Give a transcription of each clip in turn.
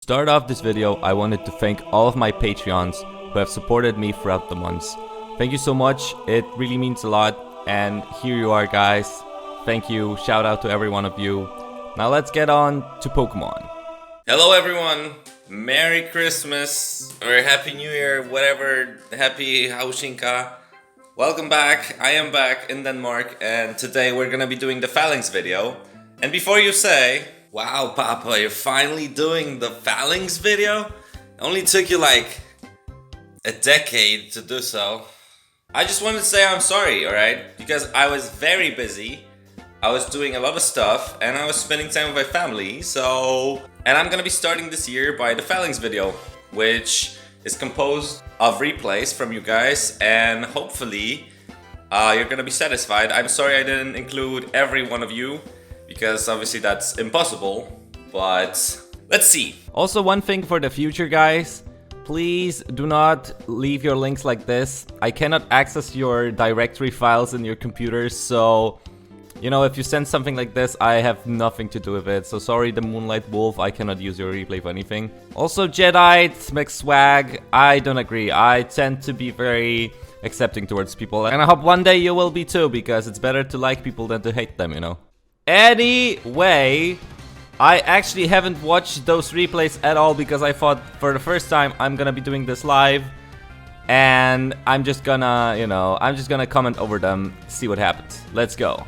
start off this video, I wanted to thank all of my Patreons who have supported me throughout the months. Thank you so much, it really means a lot, and here you are guys. Thank you, shout out to every one of you. Now let's get on to Pokemon. Hello everyone, Merry Christmas, or Happy New Year, whatever, Happy Haushinka. Welcome back, I am back in Denmark, and today we're gonna be doing the FALINKS video. And before you say, wow Papa, you're finally doing the FALINKS video? It only took you like a decade to do so. I just wanted to say I'm sorry, alright? Because I was very busy, I was doing a lot of stuff, and I was spending time with my family, so... And I'm gonna be starting this year by the FALINKS video, which is composed of replays from you guys, and hopefully you're gonna be satisfied. I'm sorry I didn't include every one of you, because obviously that's impossible, but let's see. Also, one thing for the future guys, please do not leave your links like this. I cannot access your directory files in your computers, so you know, if you send something like this, I have nothing to do with it. So sorry, the Moonlight Wolf, I cannot use your replay for anything. Also, Jedi, McSwag, I don't agree. I tend to be very accepting towards people, and I hope one day you will be too, because it's better to like people than to hate them, you know. Anyway, I actually haven't watched those replays at all because I thought for the first time I'm gonna be doing this live, and I'm just gonna, you know, I'm just gonna comment over them, see what happens. Let's go.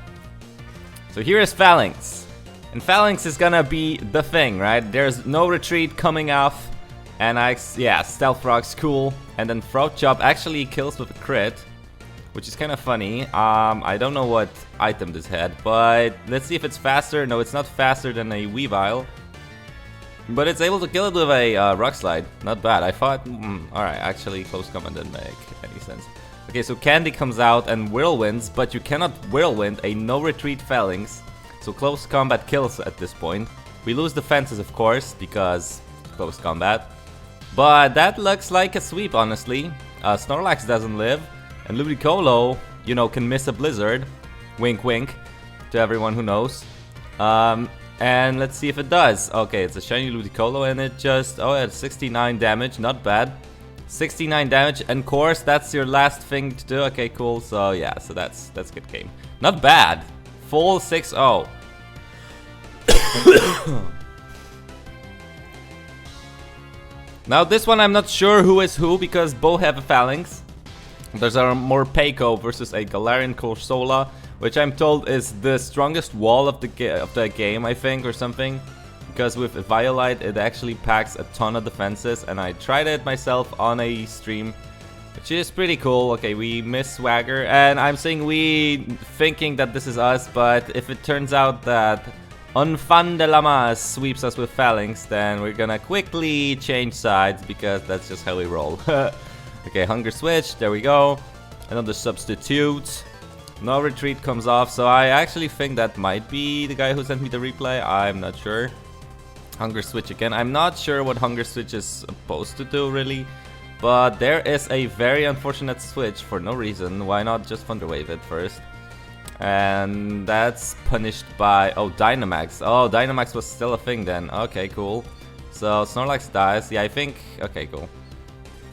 So here is FALINKS, and FALINKS is gonna be the thing, right? There's no retreat coming off, and yeah, Stealth Rock's cool, and then Throat Chop actually kills with a crit, which is kind of funny. I don't know what item this had, but let's see if it's faster. No, it's not faster than a Weavile, but it's able to kill it with a Rock Slide. Not bad. I thought, alright, actually close combat didn't make any sense. Okay, so Candy comes out and Whirlwinds, but you cannot Whirlwind a no-retreat FALINKS, so close combat kills at this point. We lose defenses, of course, because close combat, but that looks like a sweep, honestly. Snorlax doesn't live, and Ludicolo, you know, can miss a Blizzard. Wink wink to everyone who knows. And let's see if it does. Okay, it's a shiny Ludicolo, and it just, oh, it's 69 damage, not bad. 69 damage, and course, that's your last thing to do. Okay, cool. So yeah, so that's good game. Not bad. Full 6-0. Now this one I'm not sure who is who, because both have a FALINKS. There's a Morpeko versus a Galarian Corsola, which I'm told is the strongest wall of the game, I think, or something. Because with Violite, it actually packs a ton of defenses, and I tried it myself on a stream, which is pretty cool. Okay, we miss Swagger, and I'm saying we, thinking that this is us, but if it turns out that Unfan de la Mas sweeps us with FALINKS, then we're gonna quickly change sides, because that's just how we roll. Okay, Hunger Switch, there we go. Another substitute. No retreat comes off, so I actually think that might be the guy who sent me the replay. I'm not sure. Hunger Switch again. I'm not sure what Hunger Switch is supposed to do, really. But there is a very unfortunate switch for no reason. Why not just Thunder Wave it first? And that's punished by... oh, Dynamax. Oh, Dynamax was still a thing then. Okay, cool. So Snorlax dies. Yeah, I think... okay, cool.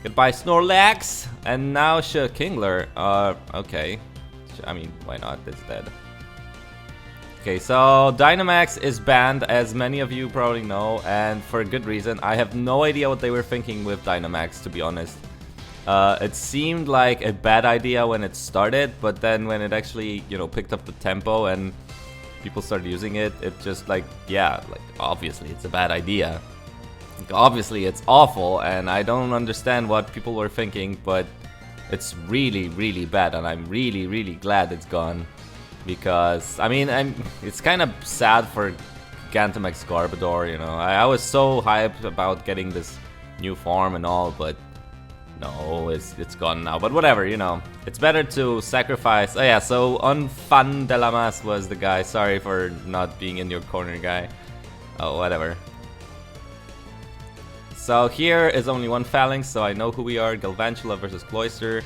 Goodbye, Snorlax! And now Kingler. Okay. I mean, why not? It's dead. Okay, so Dynamax is banned, as many of you probably know, and for a good reason. I have no idea what they were thinking with Dynamax, to be honest. It seemed like a bad idea when it started, but then when it actually, you know, picked up the tempo and people started using it, it just like, yeah, like obviously it's a bad idea. Like, obviously it's awful, and I don't understand what people were thinking, but it's really, really bad, and I'm really, really glad it's gone. Because, I mean, it's kind of sad for Gigantamax Garbodor, you know. I was so hyped about getting this new form and all, but no, it's gone now. But whatever, you know. It's better to sacrifice... oh yeah, so Unfan de la Mas was the guy. Sorry for not being in your corner, guy. Oh, whatever. So here is only one FALINKS, so I know who we are. Galvantula versus Cloyster.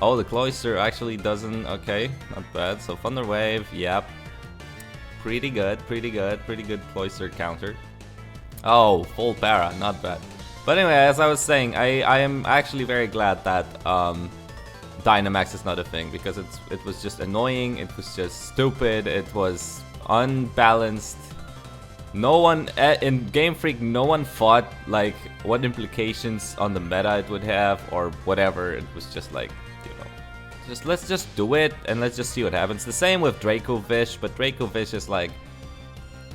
Oh, the Cloyster actually doesn't... okay, not bad. So Thunder Wave, yep. Pretty good Cloyster counter. Oh, full para, not bad. But anyway, as I was saying, I am actually very glad that Dynamax is not a thing, because it was just annoying, it was just stupid, it was unbalanced. No one in Game Freak, no one thought like what implications on the meta it would have or whatever. It was just like, you know, let's just do it and let's just see what happens. The same with Draco Vish, but Draco Vish is like,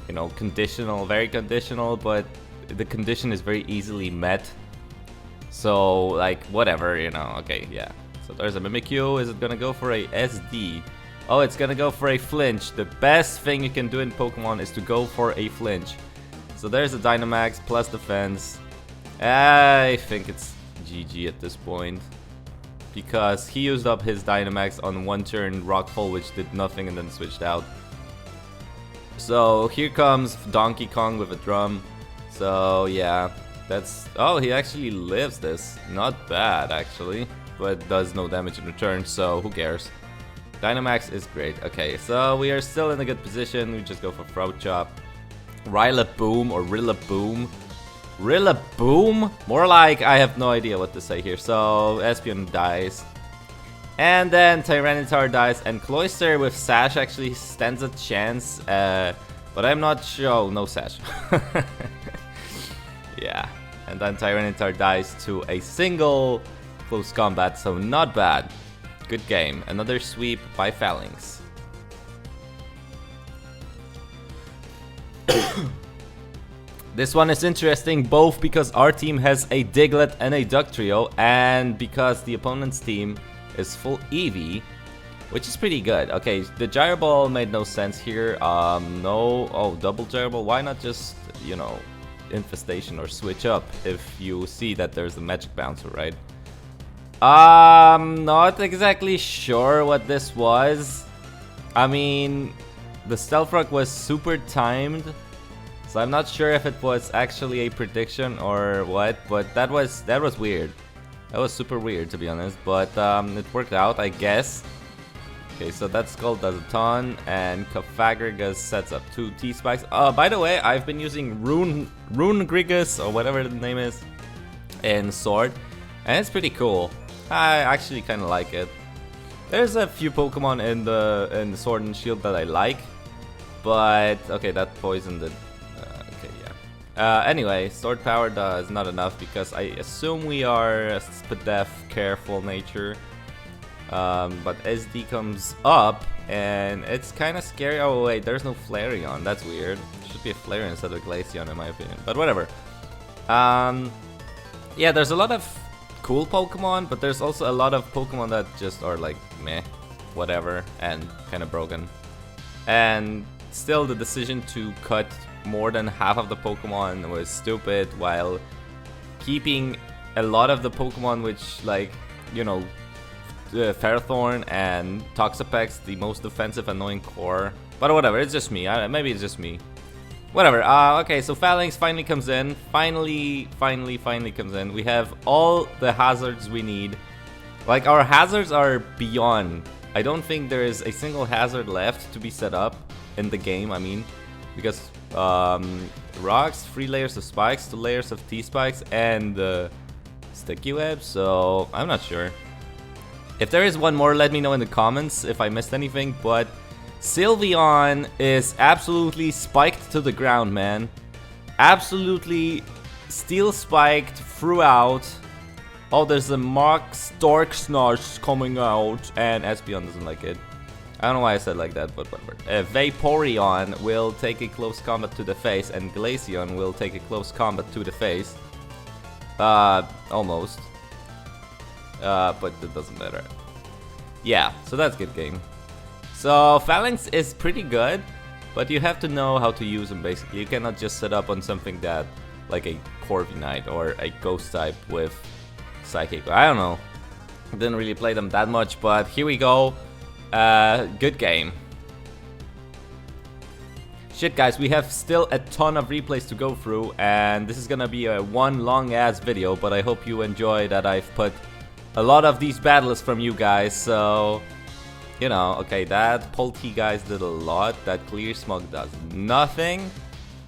you know, conditional, very conditional, but the condition is very easily met. So like whatever, you know. Okay, yeah. So there's a Mimikyu. Is it gonna go for a SD? Oh, it's gonna go for a flinch. The best thing you can do in Pokemon is to go for a flinch. So there's a Dynamax plus defense. I think it's GG at this point, because he used up his Dynamax on one turn Rockfall, which did nothing, and then switched out. So here comes Donkey Kong with a drum. So yeah, that's... Oh, he actually lives this. Not bad, actually. But does no damage in return, so who cares? Dynamax is great. Okay, so we are still in a good position. We just go for Throat Chop. Rillaboom or Rillaboom. Rillaboom? More like, I have no idea what to say here. So Espeon dies. And then Tyranitar dies. And Cloyster with Sash actually stands a chance. But I'm not sure. Oh, no Sash. Yeah. And then Tyranitar dies to a single close combat. So not bad. Good game. Another sweep by FALINKS. This one is interesting both because our team has a Diglett and a Ductrio, and because the opponent's team is full Eevee, which is pretty good. Okay, the Gyro Ball made no sense here. No. Oh, double Gyro Ball. Why not just, you know, Infestation or switch up if you see that there's a Magic Bouncer, right? Not exactly sure what this was. I mean, the Stealth Rock was super timed, so I'm not sure if it was actually a prediction or what, but that was weird. That was super weird, to be honest, but it worked out, I guess. Okay, so that Skull does a ton, and Cofagrigus sets up 2 T-Spikes. By the way, I've been using Runegrigus, or whatever the name is, in Sword, and it's pretty cool. I actually kind of like it. There's a few Pokemon in the Sword and Shield that I like, but okay, that poisoned it. Okay, yeah. Anyway, Sword Power is not enough because I assume we are a Spadef careful nature. But SD comes up and it's kind of scary. Oh wait, there's no Flareon. That's weird. Should be a Flareon instead of a Glaceon in my opinion. But whatever. Yeah, there's a lot of cool Pokemon, but there's also a lot of Pokemon that just are like meh, whatever, and kind of broken. And still, the decision to cut more than half of the Pokemon was stupid, while keeping a lot of the Pokemon which, like, you know, Ferrothorn and Toxapex, the most defensive annoying core. But whatever, it's just me. Maybe it's just me. Whatever. Okay, so FALINKS finally comes in. Finally comes in. We have all the hazards we need. Like, our hazards are beyond. I don't think there is a single hazard left to be set up in the game, I mean. Because rocks, 3 layers of spikes, 2 layers of T-spikes, and sticky web, so I'm not sure. If there is one more, let me know in the comments if I missed anything, but Sylveon is absolutely spiked to the ground, man. Absolutely steel spiked throughout. Oh, there's a Mox Darksnarch coming out, and Espeon doesn't like it. I don't know why I said like that, but whatever. Vaporeon will take a close combat to the face, and Glaceon will take a close combat to the face. Almost. But it doesn't matter. Yeah, so that's a good game. So FALINKS is pretty good, but you have to know how to use them basically. You cannot just set up on something that, like a Corviknight or a Ghost type with Psychic. I don't know. Didn't really play them that much, but here we go. Good game. Shit, guys, we have still a ton of replays to go through, and this is gonna be a one long ass video, but I hope you enjoy that I've put a lot of these battles from you guys, so, you know. Okay, that Polteageist did a lot, that Clear Smog does nothing,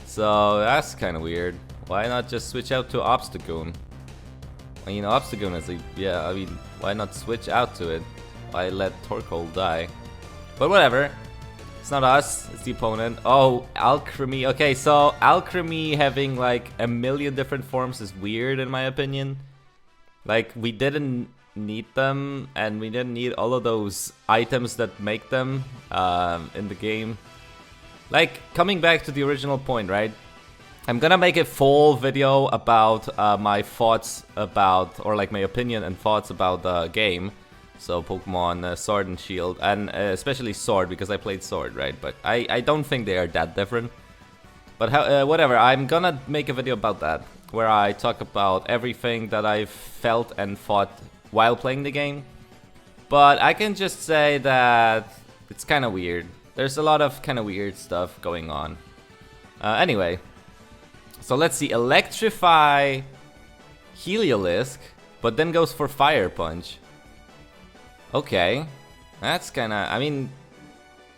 so that's kind of weird. Why not just switch out to Obstagoon? I mean, Obstagoon is a... Yeah, I mean, why not switch out to it? Why let Torkoal die? But whatever. It's not us, it's the opponent. Oh, Alchemy. Okay, so Alchemy having like a million different forms is weird in my opinion. Like, we didn't need them, and we didn't need all of those items that make them in the game. Like, coming back to the original point, right? I'm gonna make a full video about my thoughts about, or like my opinion and thoughts about the game. So Pokemon Sword and Shield, and especially Sword, because I played Sword, right? But I don't think they are that different. But whatever, I'm gonna make a video about that, where I talk about everything that I've felt and thought while playing the game. But I can just say that it's kind of weird. There's a lot of kind of weird stuff going on. Anyway, so let's see, Electrify Heliolisk, but then goes for Fire Punch. Okay, that's kinda, I mean,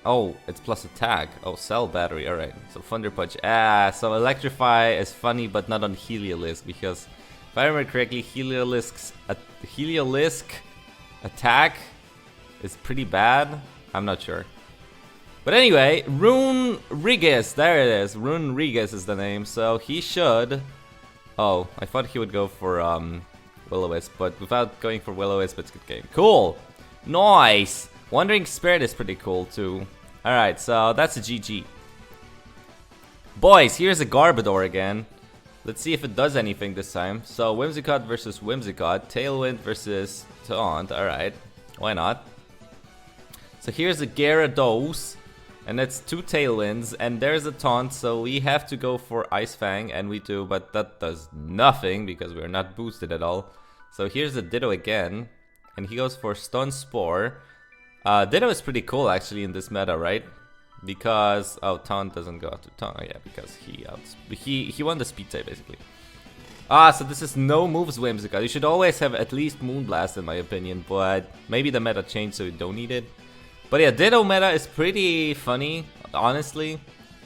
oh, it's plus attack. Oh, cell battery, alright. So Thunder Punch, so Electrify is funny but not on Heliolisk, because if I remember correctly, Heliolisk attack is pretty bad. I'm not sure. But anyway, Runerigus, there it is. Runerigus is the name, so he should... Oh, I thought he would go for Will-O-Wisp, but without going for Will-O-Wisp, it's a good game. Cool! Nice! Wandering Spirit is pretty cool too. Alright, so that's a GG. Boys, here's a Garbodor again. Let's see if it does anything this time. So Whimsicott versus Whimsicott, Tailwind versus Taunt, alright. Why not? So here's a Gyarados, and that's 2 Tailwinds, and there's a Taunt, so we have to go for Ice Fang, and we do, but that does nothing because we're not boosted at all. So here's a Ditto again. And he goes for Stun Spore. Ditto is pretty cool actually in this meta, right? Because Taunt doesn't go out to Taunt. Oh, yeah, because he won the speed type basically. So this is no moves Whimsicott. You should always have at least Moonblast in my opinion, but maybe the meta changed so you don't need it. But yeah, Ditto meta is pretty funny, honestly,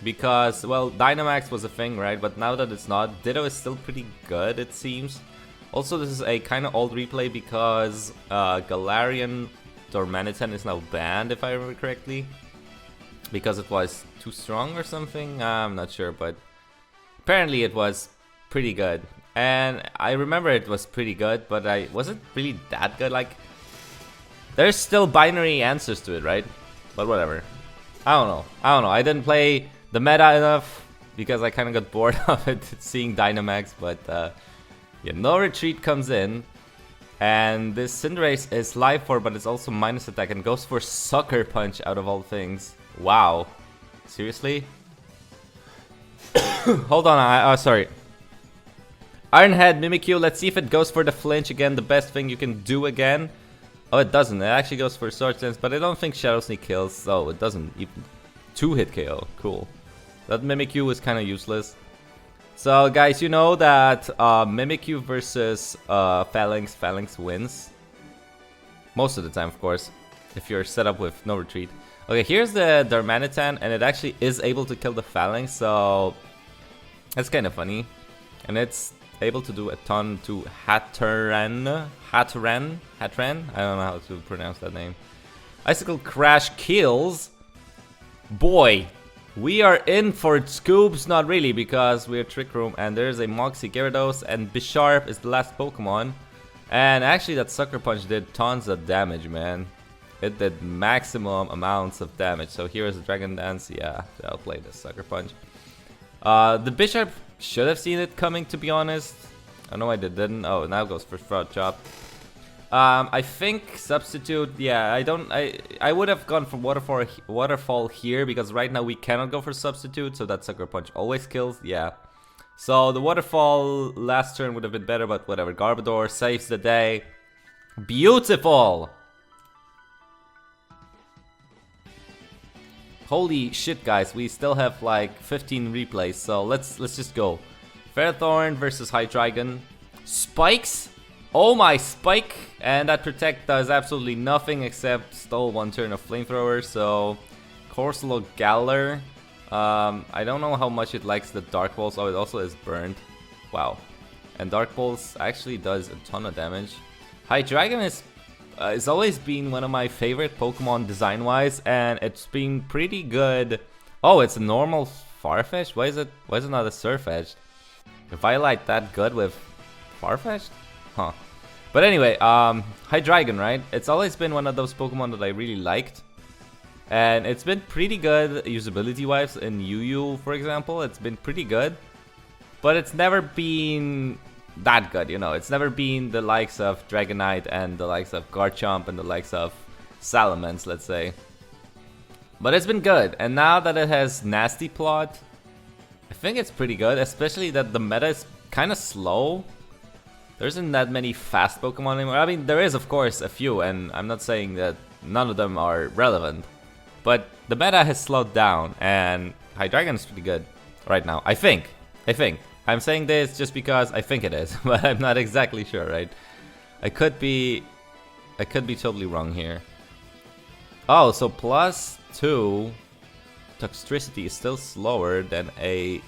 because well, Dynamax was a thing, right? But now that it's not, Ditto is still pretty good, it seems. Also, this is a kind of old replay because Galarian Dormanitan is now banned, if I remember correctly. Because it was too strong or something? I'm not sure, but apparently it was pretty good. And I remember it was pretty good, but I wasn't really that good. Like, there's still binary answers to it, right? But whatever. I don't know. I didn't play the meta enough because I kind of got bored of it, seeing Dynamax, but... yeah, no retreat comes in, and this Cinderace is life orb, but it's also minus attack and goes for Sucker Punch out of all things. Wow, seriously? Hold on, sorry. Ironhead, Mimikyu, let's see if it goes for the flinch again, the best thing you can do again. Oh, it doesn't, it actually goes for Sword Dance, but I don't think Shadow Sneak kills, so it doesn't even 2-hit KO, cool. That Mimikyu is kind of useless. So guys, you know that Mimikyu versus Phalanx wins. Most of the time, of course, if you're set up with no retreat. Okay, here's the Darmanitan, and it actually is able to kill the Phalanx, so that's kind of funny. And it's able to do a ton to Hatran. I don't know how to pronounce that name. Icicle Crash kills. Boy. We are in for scoops, not really, because we're Trick Room, and there's a Moxie Gyarados, and Bisharp is the last Pokemon. And actually that Sucker Punch did tons of damage, man. It did maximum amounts of damage. So here's a Dragon Dance, yeah, I'll play the Sucker Punch. The Bisharp should have seen it coming, to be honest. I know I didn't. Oh, now goes for Throat Chop. I think Substitute, yeah, I would have gone for Waterfall here, because right now we cannot go for Substitute, so that Sucker Punch always kills, yeah. So the Waterfall last turn would have been better, but whatever. Garbodor saves the day. Beautiful! Holy shit, guys, we still have like 15 replays, so let's just go. Ferrothorn versus Hydreigon. Spikes? Oh my, Spike! And that Protect does absolutely nothing except stall one turn of Flamethrower, so... Corsola Galar. I don't know how much it likes the Dark Walls, oh, it also is burned. Wow. And Dark Pulse actually does a ton of damage. Hydreigon is it's always been one of my favorite Pokemon design-wise, and it's been pretty good. Oh, it's a normal Farfetch'd? Why is it not a Surfetch'd? If I like that good with Farfetch'd? Huh. But anyway, Hydreigon, right? It's always been one of those Pokemon that I really liked. And it's been pretty good usability-wise in UU, for example. It's been pretty good. But it's never been that good, you know. It's never been the likes of Dragonite and the likes of Garchomp and the likes of Salamence, let's say. But it's been good, and now that it has Nasty Plot, I think it's pretty good, especially that the meta is kind of slow. There isn't that many fast Pokemon anymore. I mean, there is, of course, a few, and I'm not saying that none of them are relevant. But the meta has slowed down, and Hydreigon is pretty good right now, I think. I'm saying this just because I think it is, but I'm not exactly sure, right? I could be totally wrong here. Oh, so +2 Toxtricity is still slower than what do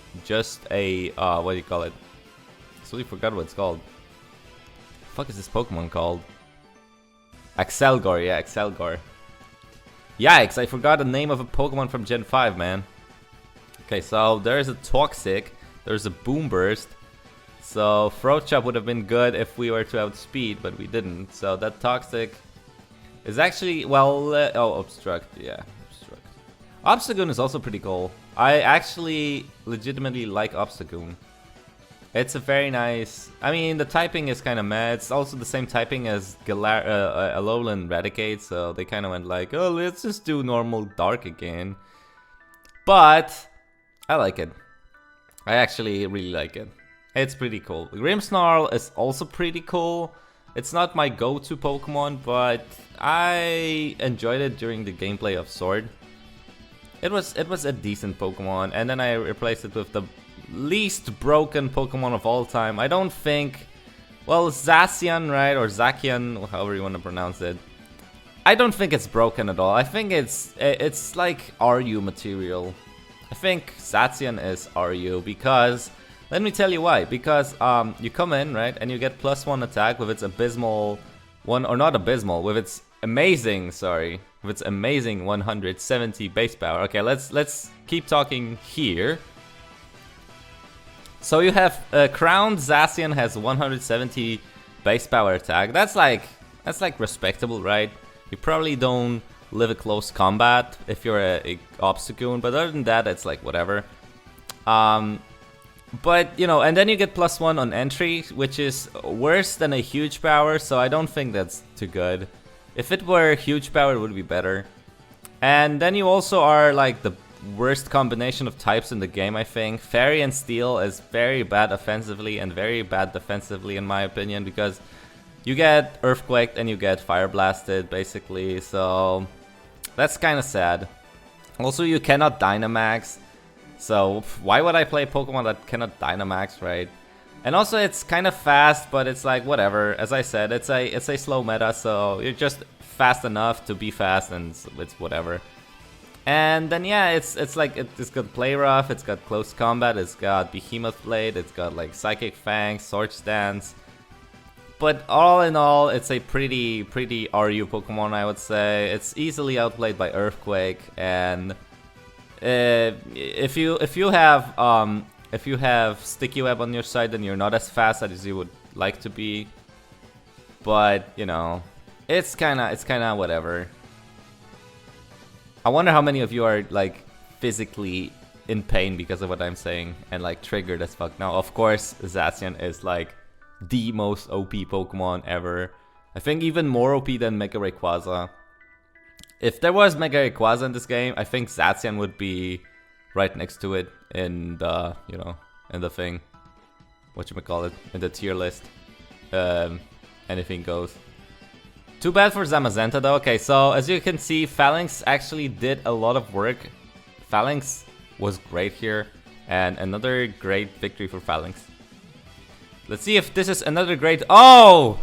you call it? I totally forgot what it's called. The fuck is this Pokemon called? Axelgor, yeah, Axelgor. Yikes, I forgot the name of a Pokemon from Gen 5, man. Okay, so there's a Toxic. There's a Boom Burst. So Throat Chop would have been good if we were to outspeed, but we didn't. So that Toxic is actually, well, oh, Obstruct, yeah, Obstruct. Obstagoon is also pretty cool. I actually legitimately like Obstagoon. It's a very nice, I mean, the typing is kind of mad. It's also the same typing as Alolan Raticate, so they kind of went like, oh, let's just do normal Dark again. But I like it. I actually really like it. It's pretty cool. Grimmsnarl is also pretty cool. It's not my go-to Pokemon, but I enjoyed it during the gameplay of Sword. It was a decent Pokemon, and then I replaced it with the least broken Pokemon of all time. I don't think, well, Zacian, right, or Zacian, however you want to pronounce it. I don't think it's broken at all. I think it's like RU material. I think Zacian is RU because, let me tell you why. Because you come in, right, and you get +1 attack with its abysmal one, or not abysmal, with its amazing, with its amazing 170 base power. Okay, let's keep talking here. So you have Crowned Zacian has 170 base power attack. That's like respectable, right? You probably don't live a close combat if you're a Obstagoon, but other than that, it's like whatever. But you know, and then you get +1 on entry, which is worse than a huge power, so I don't think that's too good. If it were huge power, it would be better. And then you also are like the worst combination of types in the game, I think. Fairy and Steel is very bad offensively and very bad defensively, in my opinion, because you get Earthquaked and you get Fire Blasted, basically, so that's kind of sad. Also, you cannot Dynamax, so why would I play a Pokemon that cannot Dynamax, right? And also, it's kind of fast, but it's like, whatever. As I said, it's a slow meta, so you're just fast enough to be fast, and it's whatever. And then yeah, it's like it's got Play Rough, it's got Close Combat, it's got Behemoth Blade, it's got like Psychic Fang, Sword Stance. But all in all, it's a pretty RU Pokemon, I would say. It's easily outplayed by Earthquake, and if you have Sticky Web on your side, then you're not as fast as you would like to be. But you know, it's kinda whatever. I wonder how many of you are like physically in pain because of what I'm saying and like triggered as fuck. Now, of course, Zacian is like the most OP Pokemon ever. I think even more OP than Mega Rayquaza. If there was Mega Rayquaza in this game, I think Zacian would be right next to it in the, you know, in the thing. Whatchamacallit, in the tier list. Anything goes. Too bad for Zamazenta though. Okay, so as you can see, FALINKS actually did a lot of work. FALINKS was great here, and another great victory for FALINKS. Let's see if this is another great... Oh!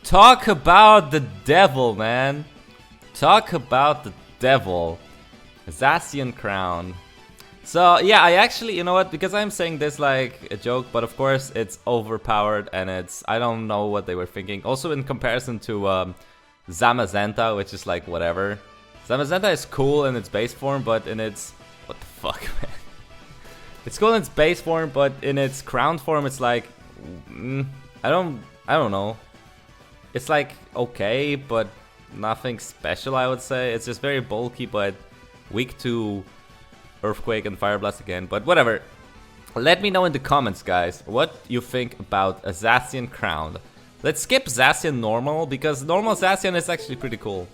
Talk about the devil, man. Talk about the devil. Zacian Crown. So yeah, I actually, you know what, because I'm saying this like a joke, but of course it's overpowered and I don't know what they were thinking. Also in comparison to Zamazenta, which is like whatever. Zamazenta is cool in its base form, but in its... What the fuck, man? It's cool in its base form, but in its crown form it's like... I don't know. It's like okay, but nothing special, I would say. It's just very bulky, but weak to Earthquake and Fire Blast again, but whatever. Let me know in the comments, guys, what you think about a Zacian Crowned. Let's skip Zacian Normal, because normal Zacian is actually pretty cool.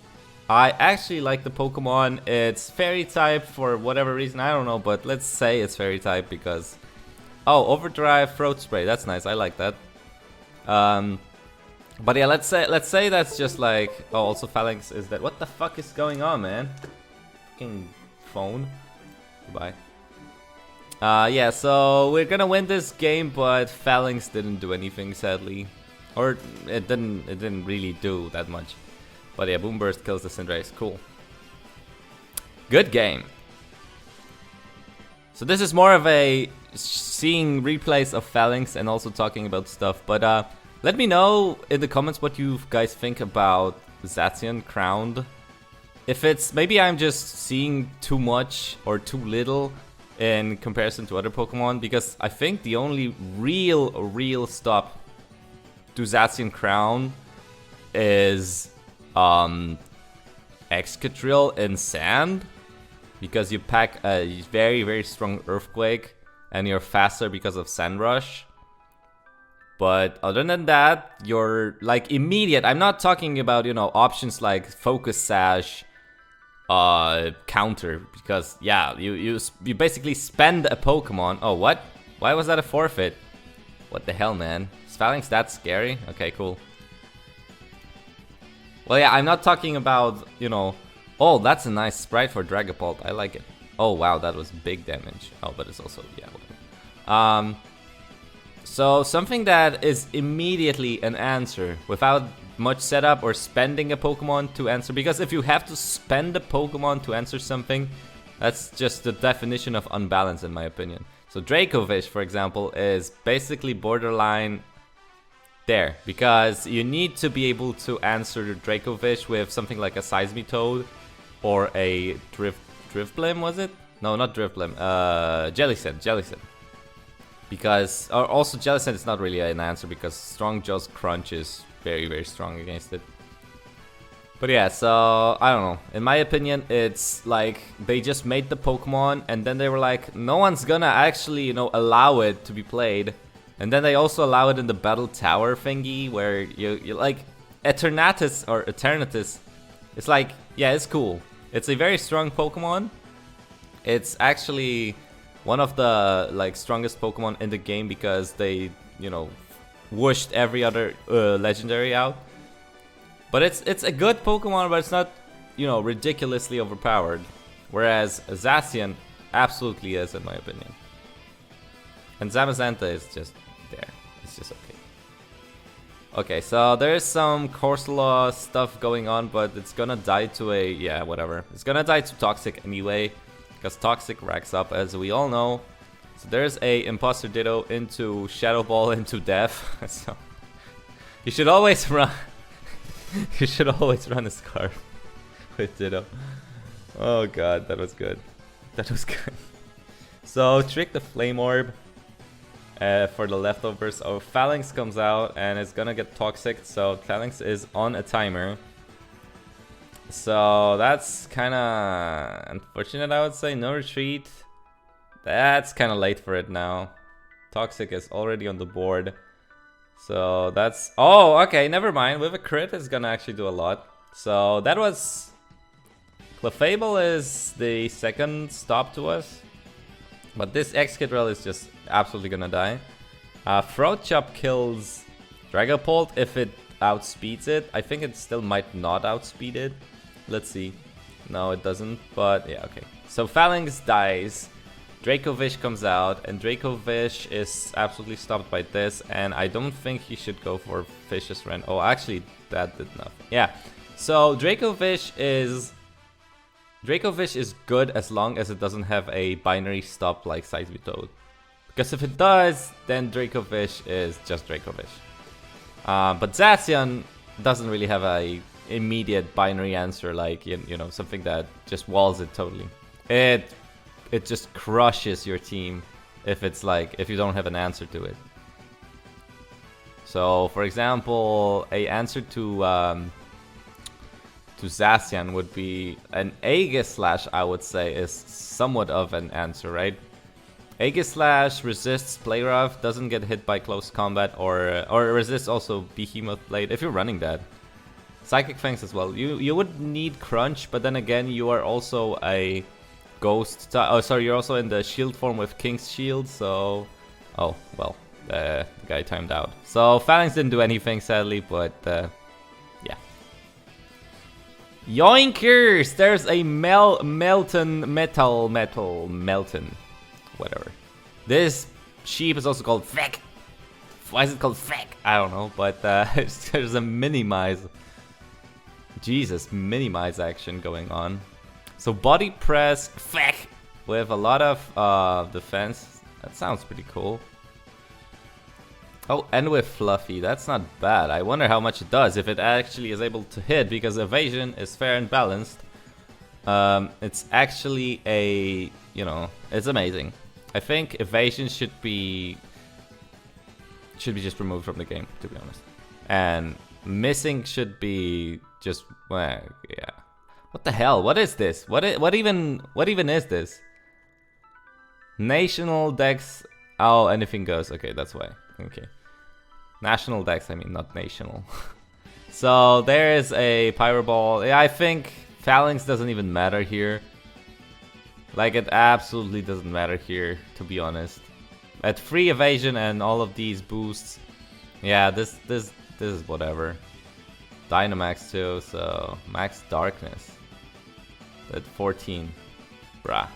I actually like the Pokemon. It's Fairy type for whatever reason, I don't know, but let's say it's Fairy type because... Oh, Overdrive, Throat Spray, that's nice, I like that. But yeah, let's say that's just like... Oh, also Phalanx is that... What the fuck is going on, man? Fucking phone. Goodbye. Yeah, so we're gonna win this game, but Phalanx didn't do anything, sadly. Or it didn't really do that much. But yeah, Boom Burst kills the Cinderace. Cool. Good game. So this is more of a seeing replays of Phalanx and also talking about stuff. But let me know in the comments what you guys think about Zacian Crowned. If it's... Maybe I'm just seeing too much or too little in comparison to other Pokemon, because I think the only real stop to Zacian Crown is Excadrill in Sand, because you pack a very strong Earthquake and you're faster because of Sand Rush. But other than that, you're like immediate. I'm not talking about, you know, options like Focus Sash, counter, because yeah, you basically spend a Pokemon. Oh, what? Why was that a forfeit? What the hell, man? Is Phalanx that scary? Okay, cool. Well, yeah, I'm not talking about, you know... Oh, that's a nice sprite for Dragapult. I like it. Oh, wow, that was big damage. Oh, but it's also... Yeah, whatever. So, something that is immediately an answer without much setup or spending a Pokemon to answer. Because if you have to spend a Pokemon to answer something, that's just the definition of unbalance, in my opinion. So, Dracovish, for example, is basically borderline... there, because you need to be able to answer the Dracovish with something like a Seismitoad or a Drifblim, was it? No, not Drifblim, Jellicent. Because, or also Jellicent is not really an answer because Strong Jaw's Crunch is very strong against it. But yeah, so, I don't know. In my opinion, it's like they just made the Pokemon and then they were like, no one's gonna actually, you know, allow it to be played. And then they also allow it in the Battle Tower thingy, where you like Eternatus or Eternatus. It's like, yeah, it's cool. It's a very strong Pokemon. It's actually one of the like strongest Pokemon in the game because they, you know, whooshed every other legendary out. But it's a good Pokemon, but it's not, you know, ridiculously overpowered. Whereas Zacian absolutely is, in my opinion. And Zamazenta is just there. It's just okay. Okay, so there's some Corsola stuff going on, but it's gonna die to a... yeah, whatever. It's gonna die to Toxic anyway, because Toxic racks up, as we all know. So there's a Imposter Ditto into Shadow Ball into Death. So you should always run... you should always run a Scarf with Ditto. Oh god, that was good. That was good. So Trick the Flame Orb. For the leftovers. Oh, Phalanx comes out and it's gonna get Toxic, so Phalanx is on a timer. So that's kinda unfortunate, I would say. No retreat. That's kinda late for it now. Toxic is already on the board. So that's... oh, okay, never mind. With a crit, it's gonna actually do a lot. So that was... Clefable is the second stop to us. But this Excadrill is just absolutely gonna die. Throat Chop kills Dragapult if it outspeeds it. I think it still might not outspeed it. Let's see. No, it doesn't, but yeah, okay. So Phalanx dies, Dracovish comes out, and Dracovish is absolutely stopped by this, and I don't think he should go for Vicious Rend. Oh, actually, that did nothing. Yeah, so Dracovish is Dracovish is good as long as it doesn't have a binary stop like Toad. Because if it does, then Dracovish is just Dracovish. But Zacian doesn't really have a immediate binary answer, like you know, something that just walls it totally. It just crushes your team if it's like if you don't have an answer to it. So for example, a answer to Zacian would be an Aegislash, I would say, is somewhat of an answer, right? Aegislash resists Play Rough, doesn't get hit by close combat, or resists also Behemoth Blade if you're running that. Psychic Fangs as well. You would need Crunch, but then again, you are also a Ghost. Oh, sorry, you're also in the Shield form with King's Shield, so... Oh, well, the guy timed out. So Phalanx didn't do anything, sadly, but yeah. Yoinkers! There's a Melton, whatever. This sheep is also called Feck. Why is it called Feck? I don't know, but there's a minimize. Jesus, minimize action going on. So body press Feck with a lot of defense. That sounds pretty cool. Oh, and with Fluffy, that's not bad. I wonder how much it does if it actually is able to hit, because evasion is fair and balanced. It's actually a, you know, it's amazing. I think evasion should be just removed from the game, to be honest. And missing should be just, well, yeah. What the hell? What is this? What even is this? National Dex. Oh, anything goes. Okay, that's why. Okay. National Dex, I mean, not national. So there is a Pyro Ball. Yeah, I think Phalanx doesn't even matter here. Like, it absolutely doesn't matter here, to be honest. At free evasion and all of these boosts, yeah, this is whatever. Dynamax too, so max darkness at 14, bruh.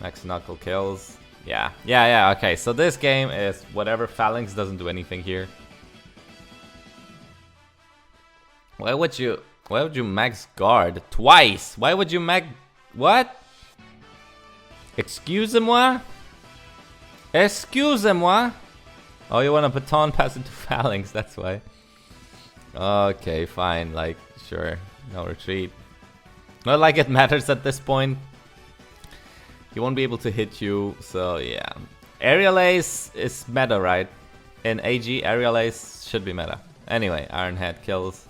Max knuckle kills. Yeah, okay, so this game is whatever. Phalanx doesn't do anything here. Why would you max guard twice? Why would you max... What? Excusez-moi? Excusez-moi? Oh, you want a baton pass into Phalanx, that's why. Okay, fine, like, sure. No retreat. Not like it matters at this point. He won't be able to hit you, so yeah. Aerial Ace is meta, right? In AG, Aerial Ace should be meta. Anyway, Iron Head kills.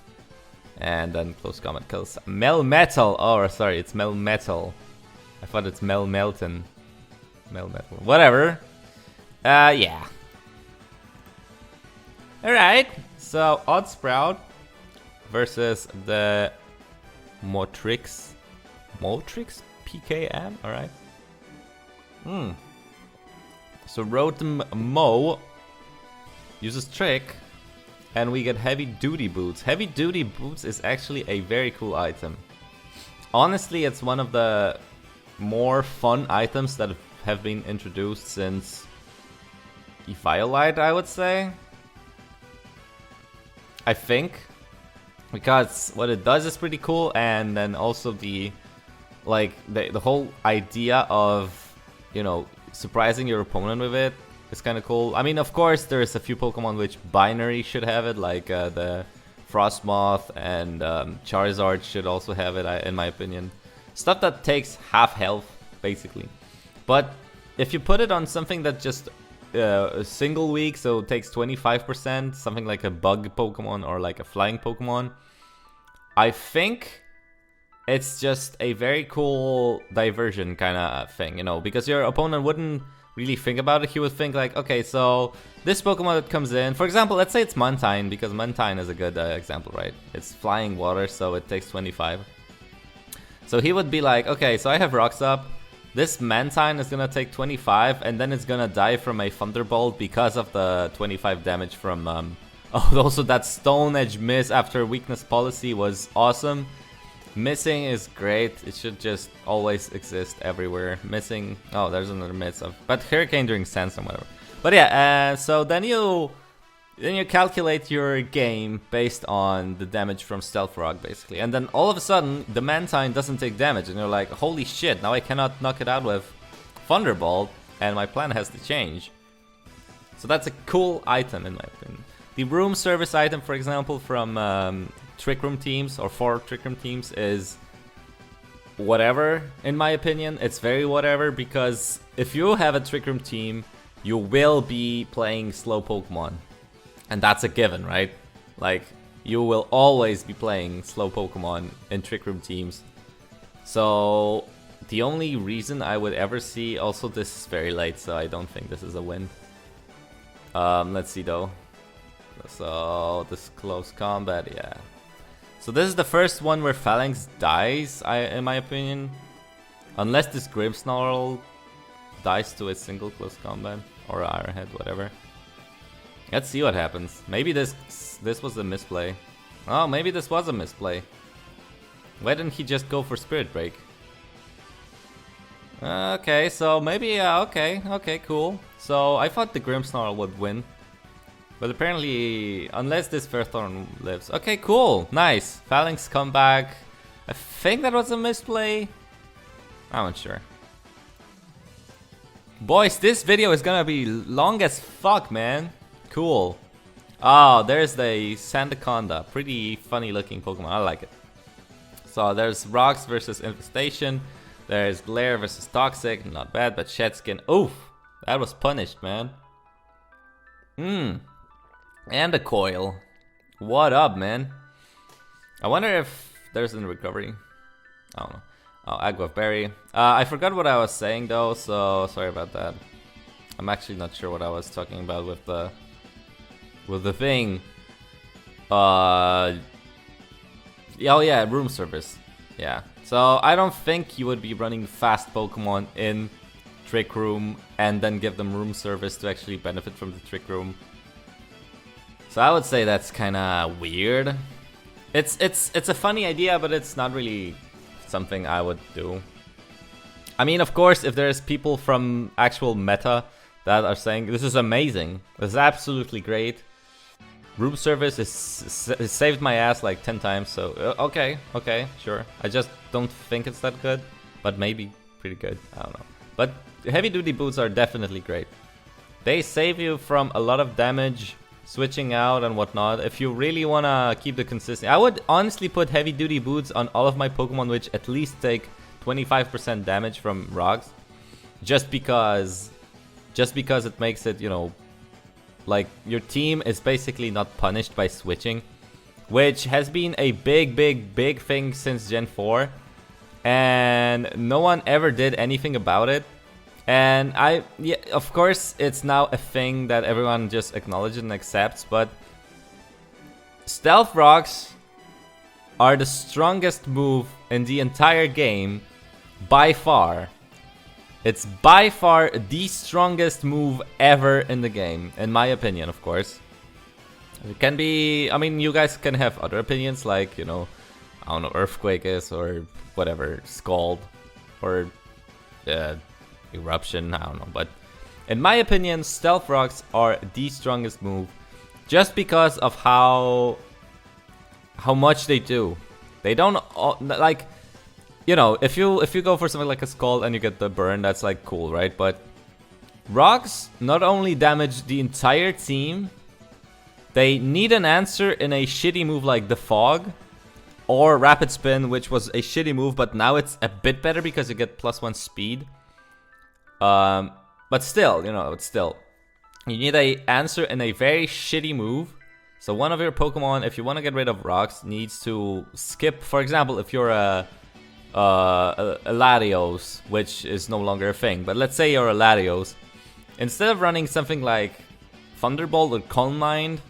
And then Close Combat kills. Melmetal! Oh, sorry, it's Melmetal. I thought it's Melmelton. Melmetal. Whatever. Yeah. Alright, so Odd Sprout versus the Motrix. Motrix? PKM? Alright. So Rotom Mo uses Trick, and we get Heavy Duty Boots. Heavy Duty Boots is actually a very cool item. Honestly, it's one of the more fun items that have been introduced since Eviolite, I would say. I think. Because what it does is pretty cool, and then also the whole idea of, you know, surprising your opponent with it is kind of cool. I mean, of course, there's a few Pokemon which binary should have it, like the Frostmoth and Charizard should also have it, in my opinion. Stuff that takes half health, basically. But if you put it on something that just a single week, so it takes 25%, something like a bug Pokemon or like a flying Pokemon, I think it's just a very cool diversion kind of thing, you know, because your opponent wouldn't really think about it. He would think like, okay, so this Pokemon that comes in, for example, let's say it's Mantine, because Mantine is a good example, right? It's flying water, so it takes 25. So he would be like, okay, so I have Rocks up. This Mantine is gonna take 25, and then it's gonna die from a Thunderbolt because of the 25 damage from... Oh, also that Stone Edge miss after Weakness Policy was awesome. Missing is great. It should just always exist everywhere. Missing... Oh, there's another miss. But Hurricane during Sandstorm, whatever. But yeah, so then you then you calculate your game based on the damage from Stealth Rock, basically. And then all of a sudden, the Mantine doesn't take damage, and you're like, holy shit, now I cannot knock it out with Thunderbolt, and my plan has to change. So that's a cool item, in my opinion. The room service item, for example, from Trick Room teams, or for Trick Room teams, is whatever, in my opinion. It's very whatever, because if you have a Trick Room team, you will be playing slow Pokemon. And that's a given, right? Like, you will always be playing slow Pokemon in Trick Room teams. So, the only reason I would ever see... Also, this is very late, so I don't think this is a win. Let's see, though. So, this close combat, yeah. So, this is the first one where Phalanx dies, in my opinion. Unless this Grimmsnarl dies to a single close combat. Or Ironhead, whatever. Let's see what happens. Maybe this was a misplay. Oh, maybe this was a misplay. Why didn't he just go for Spirit Break? Okay, so maybe, okay, cool. So I thought the Grimmsnarl would win. But apparently, unless this Ferthorn lives. Okay, cool, nice. Phalanx come back. I think that was a misplay. I'm not sure. Boys, this video is gonna be long as fuck, man. Cool. Oh, there's the Sandaconda. Pretty funny looking Pokemon. I like it. So there's Rocks versus Infestation. There's Glare versus Toxic. Not bad, but Shedskin. Oof. That was punished, man. And a Coil. What up, man? I wonder if there's a recovery. I don't know. Oh, Agua Berry. I forgot what I was saying though, so sorry about that. I'm actually not sure what I was talking about with the thing. Oh yeah, room service. Yeah. So I don't think you would be running fast Pokemon in Trick Room and then give them room service to actually benefit from the Trick Room. So I would say that's kind of weird. It's a funny idea, but it's not really something I would do. I mean, of course, if there's people from actual meta that are saying this is amazing, this is absolutely great. Room service is saved my ass like 10 times, so okay, sure. I just don't think it's that good, but maybe pretty good. I don't know. But heavy duty boots are definitely great. They save you from a lot of damage, switching out and whatnot. If you really wanna keep the consistency, I would honestly put heavy duty boots on all of my Pokemon which at least take 25% damage from rocks, just because it makes it, you know, like your team is basically not punished by switching, which has been a big thing since Gen 4, and no one ever did anything about it. And yeah, of course, it's now a thing that everyone just acknowledges and accepts, but Stealth Rocks are the strongest move in the entire game by far. It's by far the strongest move ever in the game, in my opinion, of course. It can be, I mean, you guys can have other opinions, like, you know, I don't know, Earthquake is, or whatever, Scald, or Eruption, I don't know, but in my opinion, Stealth Rocks are the strongest move just because of how much they do. They don't, like, you know, if you go for something like a Scald and you get the burn, that's like cool, right? But Rocks not only damage the entire team, they need an answer in a shitty move like the Fog or Rapid Spin, which was a shitty move, but now it's a bit better because you get +1 speed. But still, you know, you need a answer in a very shitty move. So one of your Pokemon, if you want to get rid of Rocks, needs to skip. For example, if you're a Latios, which is no longer a thing, but let's say you're a Latios, instead of running something like Thunderbolt or Calm Mind,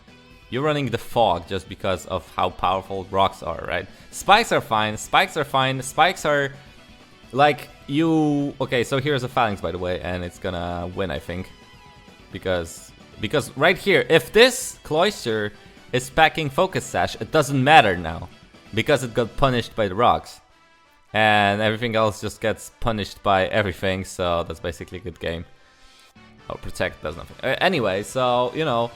you're running the Fog just because of how powerful Rocks are, right? Spikes are fine. Spikes are like you. Okay, so here's a Phalanx, by the way, and it's gonna win, I think, because right here, if this Cloyster is packing Focus Sash, it doesn't matter now because it got punished by the Rocks, and everything else just gets punished by everything. So that's basically a good game. Oh, Protect does nothing. Anyway, so you know,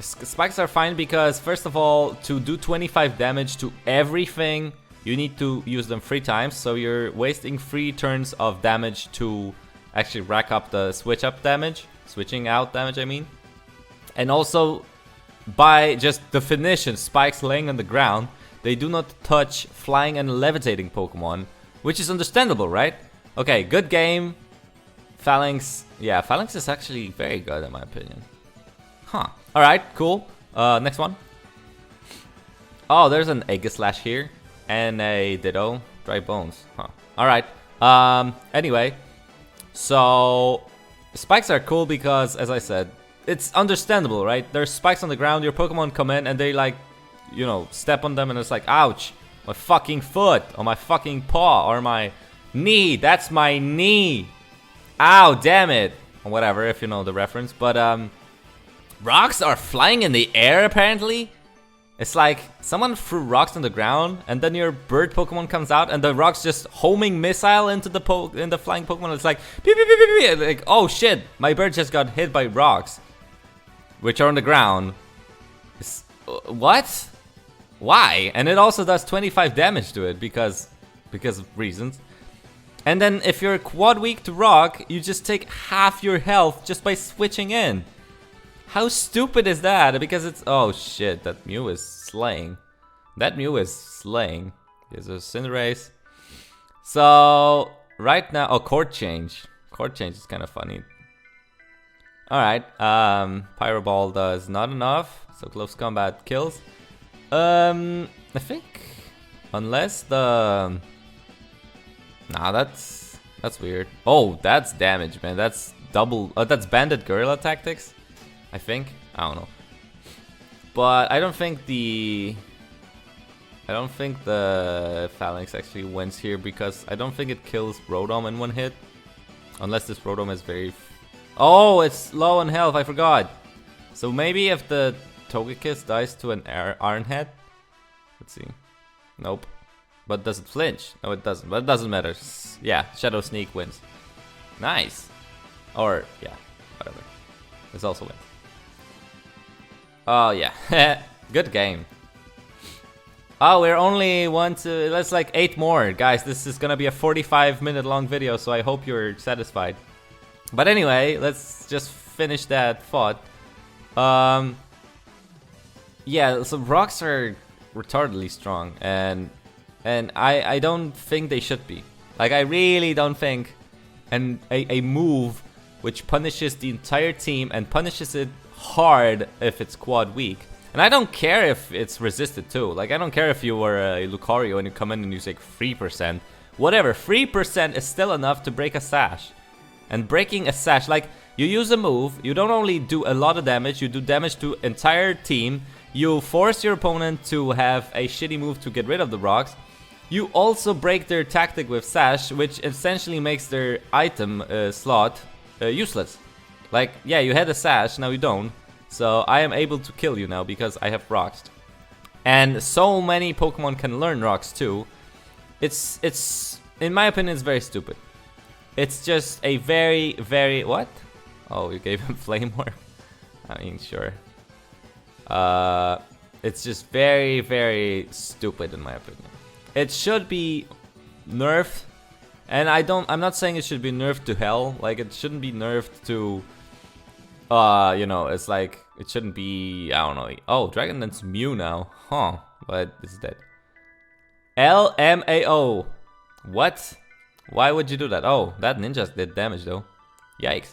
Spikes are fine because, first of all, to do 25 damage to everything, you need to use them 3 times. So you're wasting 3 turns of damage to actually rack up the switching out damage, I mean. And also, by just definition, spikes laying on the ground, they do not touch flying and levitating Pokemon, which is understandable, right? Okay, good game. Phalanx, yeah, Phalanx is actually very good in my opinion. Huh. Alright, cool. Next one. Oh, there's an Aegislash here. And a Ditto. Dry Bones. Huh. Alright. Anyway. So, spikes are cool because, as I said, it's understandable, right? There's spikes on the ground, your Pokemon come in and they like, you know, step on them and it's like, ouch. My fucking foot, or my fucking paw, or my knee. That's my knee. Ow, damn it. Or whatever, if you know the reference. But, rocks are flying in the air, apparently. It's like someone threw rocks on the ground, and then your bird Pokemon comes out, and the rocks just homing missile into the flying Pokemon. It's like, beep, beep, beep, beep, beep. Like, oh shit, my bird just got hit by rocks, which are on the ground. What? Why? And it also does 25 damage to it because of reasons. And then if you're quad weak to rock, you just take half your health just by switching in. How stupid is that? Because it's... Oh shit, that Mew is slaying. That Mew is slaying. There's a Cinderace. So, right now... Oh, Chord Change. Chord Change is kind of funny. Alright, Pyro Ball does not enough. So close combat kills. I think... Unless the... Nah, that's weird. Oh, that's damage, man. That's double... that's Bandit Guerrilla Tactics. I think. I don't know. But I don't think the Phalanx actually wins here because I don't think it kills Rotom in one hit. Unless this Rotom is very... Oh, it's low on health. I forgot. So maybe if the Togekiss dies to an Iron Head. Let's see. Nope. But does it flinch? No, it doesn't. But it doesn't matter. Yeah, Shadow Sneak wins. Nice. Or, yeah, whatever. This also wins. Oh, yeah. Good game. Oh, we're only that's like 8 more. Guys, this is gonna be a 45-minute long video, so I hope you're satisfied. But anyway, let's just finish that thought. Yeah, so rocks are retardedly strong, and I don't think they should be. Like, I really don't think a move which punishes the entire team and punishes it hard if it's quad weak. And I don't care if it's resisted too. Like, I don't care if you were a Lucario and you come in and you take 3%. Whatever, 3% is still enough to break a sash. And breaking a sash, like, you use a move, you don't only do a lot of damage, you do damage to entire team. You force your opponent to have a shitty move to get rid of the rocks. You also break their tactic with sash, which essentially makes their item slot useless. Like, yeah, you had a sash, now you don't. So I am able to kill you now because I have rocks. And so many Pokemon can learn rocks too. It's in my opinion, it's very stupid. It's just a very, very... What? Oh, you gave him Flame Orb? I mean, sure. It's just very, very stupid in my opinion. It should be nerfed. And I'm not saying it should be nerfed to hell. Like, it shouldn't be nerfed to... you know, it's like, it shouldn't be, I don't know. Oh, Dragon Dance's Mew now. Huh, but it's dead. LMAO. What? Why would you do that? Oh, that ninja did damage though. Yikes.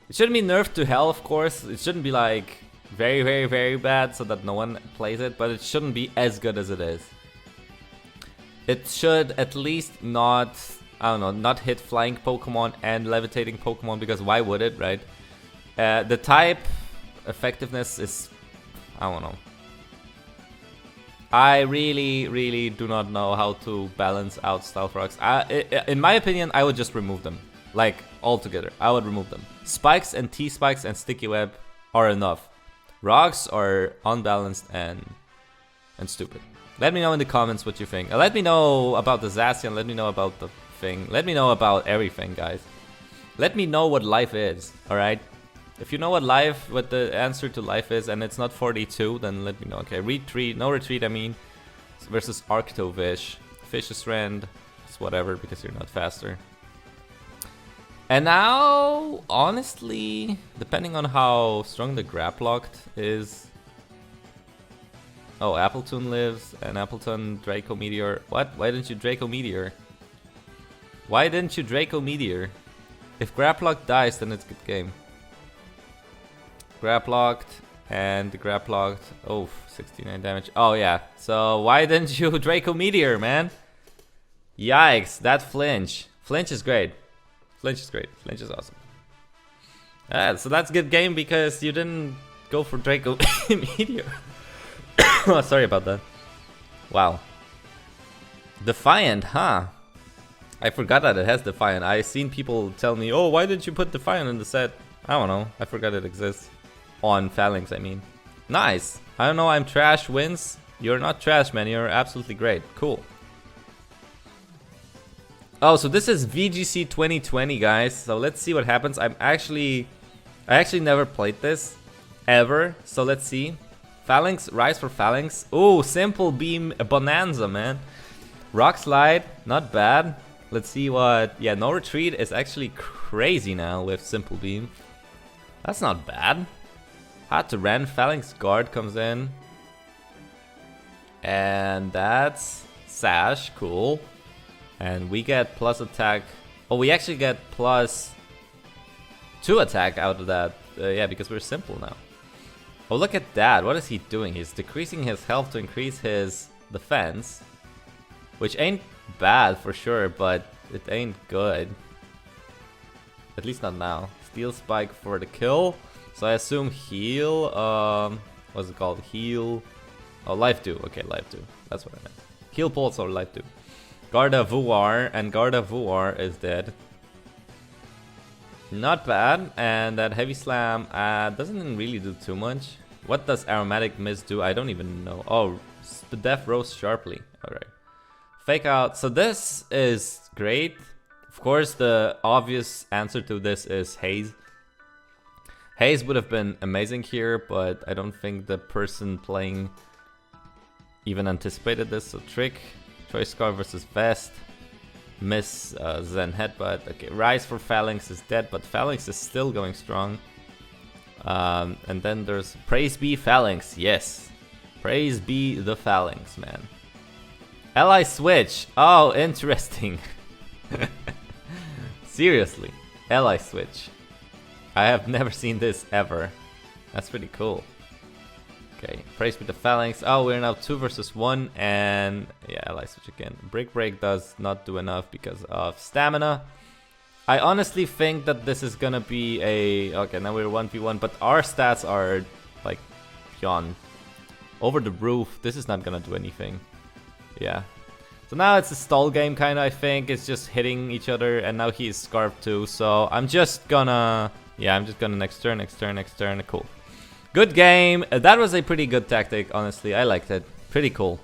It shouldn't be nerfed to hell, of course. It shouldn't be like very, very, very bad so that no one plays it, but it shouldn't be as good as it is. It should at least not, I don't know, not hit flying Pokemon and levitating Pokemon, because why would it, right? The type effectiveness is, I don't know. I really, really do not know how to balance out Stealth Rocks. In my opinion, I would just remove them. Like, altogether. I would remove them. Spikes and T-Spikes and Sticky Web are enough. Rocks are unbalanced and stupid. Let me know in the comments what you think. Let me know about the Zacian. Let me know about the thing. Let me know about everything, guys. Let me know what life is, alright? If you know what the answer to life is, and it's not 42, then let me know. Okay, retreat, no retreat, I mean. Versus Arctovish. Fish is rend. It's whatever, because you're not faster. And now, honestly, depending on how strong the Graplocked is... Oh, Appletoon lives, and Appleton, Draco Meteor. What? Why didn't you Draco Meteor? Why didn't you Draco Meteor? If Graplocked dies, then it's a good game. Graplocked, and the Graplocked. Oh, 69 damage. Oh, yeah. So, why didn't you Draco Meteor, man? Yikes, that flinch. Flinch is great. Flinch is great. Flinch is awesome. So that's a good game because you didn't go for Draco Meteor. Oh, sorry about that. Wow. Defiant, huh? I forgot that it has Defiant. I seen people tell me, oh, why didn't you put Defiant in the set? I don't know. I forgot it exists. On Phalanx, I mean. Nice. I don't know, I'm trash wins. You're not trash, man. You're absolutely great. Cool. Oh, so this is VGC 2020, guys. So let's see what happens. I actually never played this. Ever. So let's see. Phalanx, Rise for Phalanx. Oh, Simple Beam Bonanza, man. Rock Slide, not bad. Let's see what... Yeah, No Retreat is actually crazy now with Simple Beam. That's not bad. Hard to rend. Phalanx Guard comes in. And that's Sash, cool. And we get plus attack. Oh, we actually get plus 2 attack out of that. Yeah, because we're simple now. Oh, look at that. What is he doing? He's decreasing his health to increase his defense. Which ain't bad for sure, but it ain't good. At least not now. Steel Spike for the kill. So I assume heal. What's it called? Heal. Oh, Life Dew. Okay, Life Dew. That's what I meant. Heal Pulse or Life Dew. Gardevoir, and Gardevoir is dead. Not bad, and that Heavy Slam doesn't really do too much. What does Aromatic Mist do? I don't even know. Oh, the Death Rose Sharply. Alright. Fake Out. So this is great. Of course, the obvious answer to this is Haze. Haze would have been amazing here, but I don't think the person playing even anticipated this. So Trick, Choice Scar versus Vest. Miss Zen Headbutt. Okay, Rise for Phalanx is dead, but Phalanx is still going strong. And then there's Praise Be Phalanx. Yes. Praise be the Phalanx, man. Ally Switch. Oh, interesting. Seriously. Ally Switch. I have never seen this ever. That's pretty cool. Okay, Praise be the Phalanx. Oh, we're now 2 versus 1, and yeah, Ally Switch again. Brick Break does not do enough because of stamina. I honestly think that this is gonna be a... Okay, now we're 1v1, but our stats are like beyond over the roof. This is not gonna do anything. Yeah. So now it's a stall game kinda, I think. It's just hitting each other, and now he is Scarf too, so I'm just gonna... Yeah, I'm just gonna next turn, next turn, next turn. Cool. Good game. That was a pretty good tactic, honestly. I liked it. Pretty cool.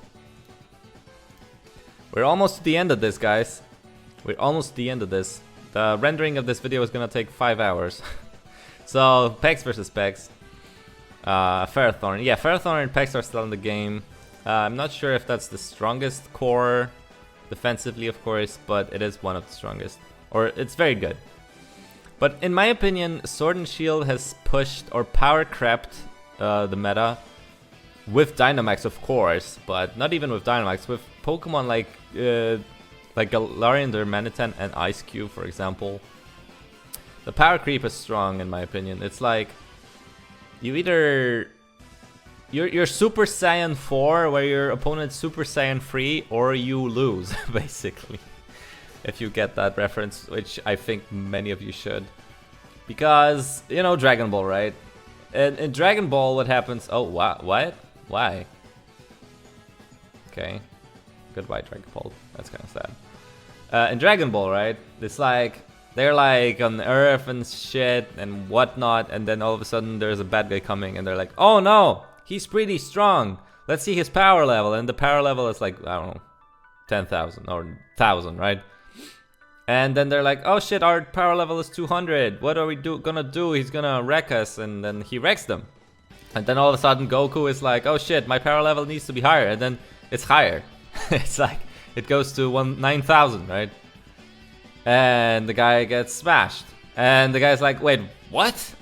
We're almost to the end of this, guys. We're almost to the end of this. The rendering of this video is gonna take 5 hours. So, Pex versus Pex. Ferrothorn. Yeah, Ferrothorn and Pex are still in the game. I'm not sure if that's the strongest core defensively, of course, but it is one of the strongest. Or, it's very good. But in my opinion, Sword and Shield has pushed or power crept the meta with Dynamax, of course, but not even with Dynamax, with Pokemon like Galarian, Darmanitan, and Ice Cube, for example. The power creep is strong, in my opinion. It's like you either you're Super Saiyan 4, where your opponent's Super Saiyan 3, or you lose, basically. If you get that reference, which I think many of you should. Because, you know, Dragon Ball, right? In Dragon Ball, what happens... Oh, what? Why? Okay. Goodbye, Dragon Ball. That's kind of sad. In Dragon Ball, right? It's like... They're like on Earth and shit and whatnot, and then all of a sudden there's a bad guy coming and they're like, oh no! He's pretty strong! Let's see his power level. And the power level is like, I don't know, 10,000 or 1,000, right? And then they're like, oh shit, our power level is 200. What are we gonna do? He's gonna wreck us. And then he wrecks them. And then all of a sudden Goku is like, oh shit, my power level needs to be higher. And then it's higher. It's like, it goes to 9,000, right? And the guy gets smashed. And the guy's like, wait, what?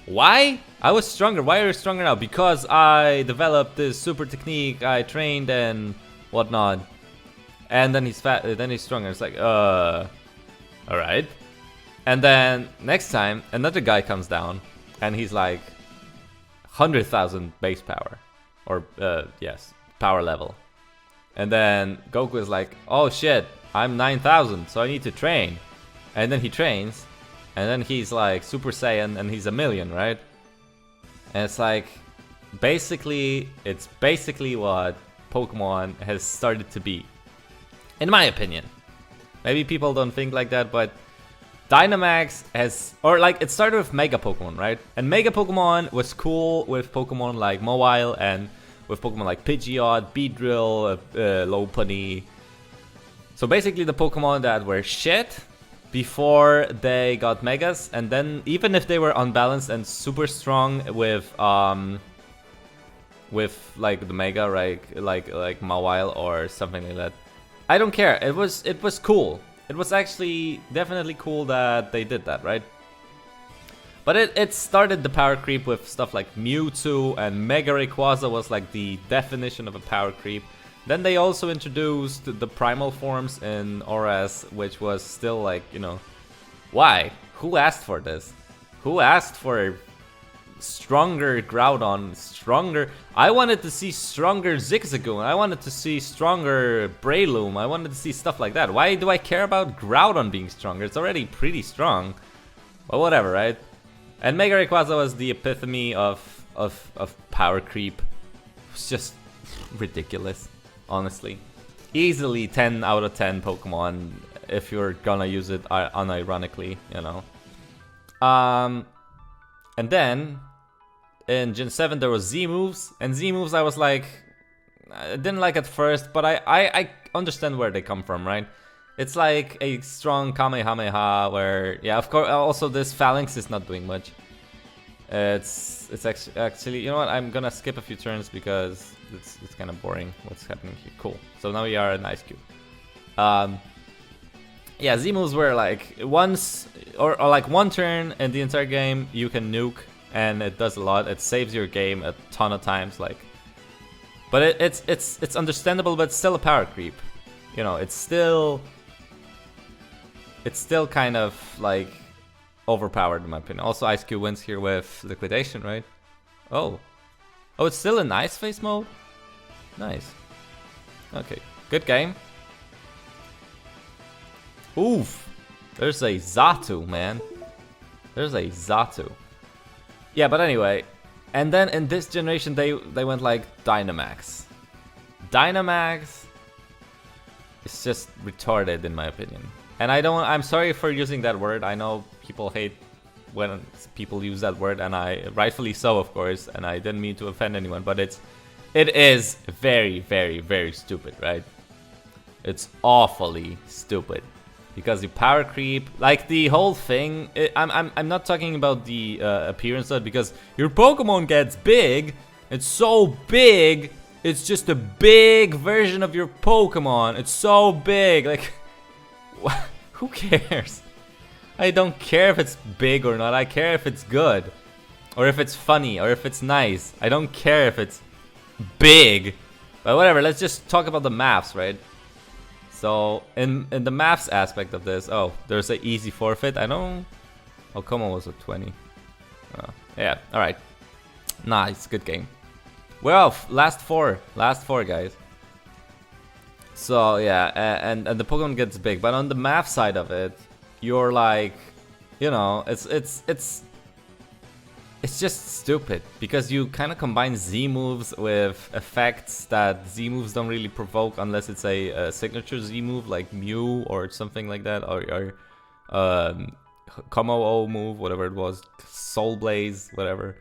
Why? I was stronger. Why are you stronger now? Because I developed this super technique, I trained and whatnot. And then he's stronger. It's like, alright. And then next time, another guy comes down and he's like 100,000 base power. Or, yes, power level. And then Goku is like, oh shit, I'm 9,000, so I need to train. And then he trains. And then he's like Super Saiyan and he's a million, right? And it's like, it's basically what Pokemon has started to be. In my opinion. Maybe people don't think like that, but Dynamax has, or like it started with Mega Pokemon, right? And Mega Pokemon was cool with Pokemon like Mobile and with Pokemon like Pidgeot, Beedrill, Lopunny. So basically the Pokemon that were shit before they got Megas, and then even if they were unbalanced and super strong with like the Mega, right? Like Mawile or something like that. I don't care. It was cool. It was actually definitely cool that they did that, right? But it started the power creep with stuff like Mewtwo, and Mega Rayquaza was like the definition of a power creep. Then they also introduced the primal forms in ORAS, which was still like, you know, why? Who asked for this? Who asked for stronger Groudon, stronger? I wanted to see stronger Zigzagoon, I wanted to see stronger Breloom, I wanted to see stuff like that. Why do I care about Groudon being stronger? It's already pretty strong. But whatever, right? And Mega Rayquaza was the epitome of power creep. It's just ridiculous. Honestly, easily 10 out of 10 Pokemon if you're gonna use it unironically, you know. And then in Gen 7 there was Z moves, and Z moves I was like, I didn't like at first, but I understand where they come from, right? It's like a strong Kamehameha where, yeah, of course, also this Phalanx is not doing much. It's actually, you know what, I'm gonna skip a few turns because it's kind of boring what's happening here. Cool. So now we are an Ice Cube. Yeah, Z moves were like once or like one turn in the entire game you can nuke, and it does a lot. It saves your game a ton of times, like. But it's understandable, but it's still a power creep. You know, it's still kind of like overpowered in my opinion. Also, Ice Cube wins here with liquidation, right? Oh, it's still in Ice Face mode. Nice. Okay, good game. Oof, there's a Xatu, man. There's a Xatu. Yeah, but anyway, and then in this generation they went like Dynamax. Dynamax is just retarded in my opinion. And I'm sorry for using that word. I know people hate when people use that word, and rightfully so, of course, and I didn't mean to offend anyone, but it is very, very, very stupid, right? It's awfully stupid. Because you power creep, like the whole thing, I'm not talking about the appearance of it, because your Pokemon gets big, it's so big, it's just a big version of your Pokemon, it's so big, like, who cares? I don't care if it's big or not, I care if it's good, or if it's funny, or if it's nice. I don't care if it's big, but whatever, let's just talk about the maps, right? So, in the maths aspect of this, oh, there's an easy forfeit. I don't... Oh, come on, was it 20? Yeah, alright. Nice, good game. We're off. Last four, guys. So, yeah, and the Pokemon gets big. But on the math side of it, you're like... You know, it's just stupid, because you kind of combine Z moves with effects that Z moves don't really provoke unless it's a signature Z move like Mew or something like that, or Como-O move, whatever it was, Soul Blaze, whatever.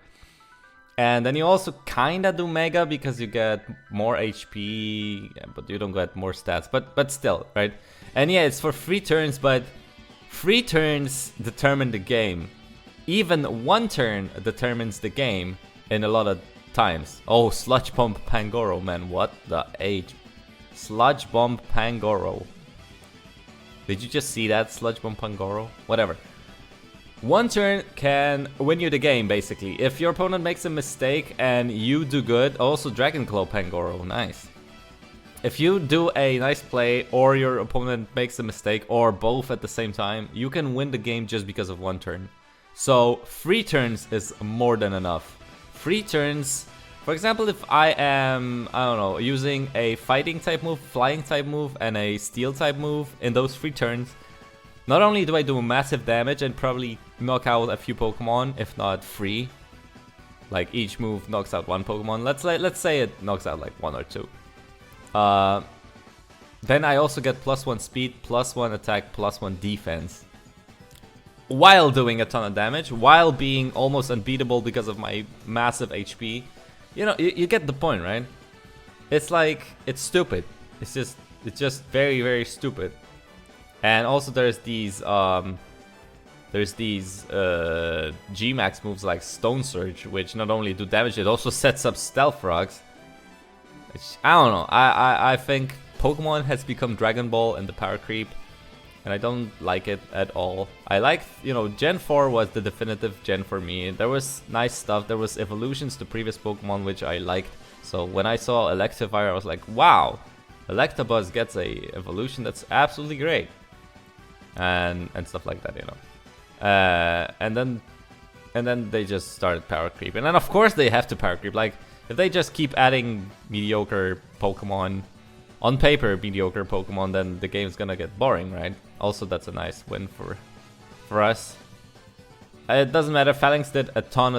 And then you also kind of do Mega because you get more HP, but you don't get more stats. But still, right? And yeah, it's for free turns, but free turns determine the game. Even one turn determines the game in a lot of times. Oh, Sludge Bomb Pangoro, man, what the H? Sludge Bomb Pangoro. Did you just see that? Sludge Bomb Pangoro? Whatever. One turn can win you the game, basically. If your opponent makes a mistake and you do good, also Dragon Claw Pangoro, nice. If you do a nice play, or your opponent makes a mistake, or both at the same time, you can win the game just because of one turn. So, free turns is more than enough. Free turns, for example, if I am, I don't know, using a fighting type move, flying type move, and a steel type move in those free turns, not only do I do massive damage and probably knock out a few Pokemon, if not free, like each move knocks out one Pokemon, let's say it knocks out like one or two. Then I also get +1 speed, +1 attack, +1 defense. While doing a ton of damage, while being almost unbeatable because of my massive HP. You know, you get the point, right? It's like, it's stupid. It's just very, very stupid. And also there's these G-Max moves like Stone Surge, which not only do damage, it also sets up Stealth Rocks. Which, I don't know, I think Pokemon has become Dragon Ball and the power creep, and I don't like it at all. I liked, you know, Gen 4 was the definitive gen for me. There was nice stuff, there was evolutions to previous Pokemon which I liked. So when I saw Electivire, I was like, wow, Electabuzz gets a evolution that's absolutely great. And stuff like that, you know. And then they just started power creep. And then of course they have to power creep. Like, if they just keep adding mediocre Pokemon, on paper mediocre Pokemon, then the game's gonna get boring, right? Also, that's a nice win for us. It doesn't matter, FALINKS did a ton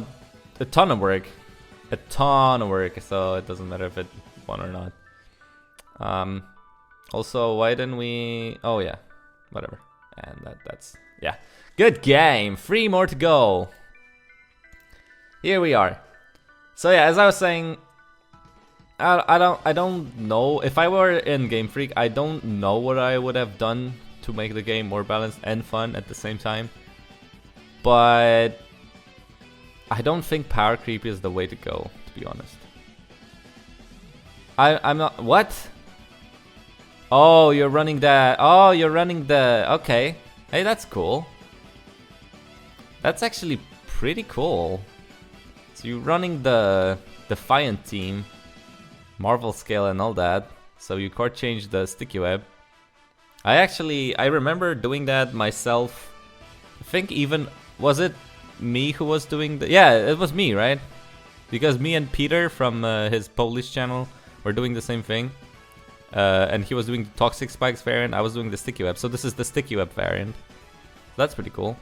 of work. So it doesn't matter if it won or not. Also, why didn't we... Oh yeah, whatever. And that's... yeah. Good game! 3 more to go! Here we are. So yeah, as I was saying, I don't know. If I were in Game Freak, I don't know what I would have done to make the game more balanced and fun at the same time. But I don't think power creep is the way to go, to be honest. I'm not... What? Oh, you're running that. Oh, you're running the... Okay. Hey, that's cool. That's actually pretty cool. So you're running the Defiant team, Marvel Scale and all that. So you chord change the Sticky Web. I remember doing that myself. I think even... Was it me who was doing the... Yeah, it was me, right? Because me and Peter from his Polish channel were doing the same thing. And he was doing the Toxic Spikes variant, I was doing the Sticky Web. So this is the Sticky Web variant. That's pretty cool.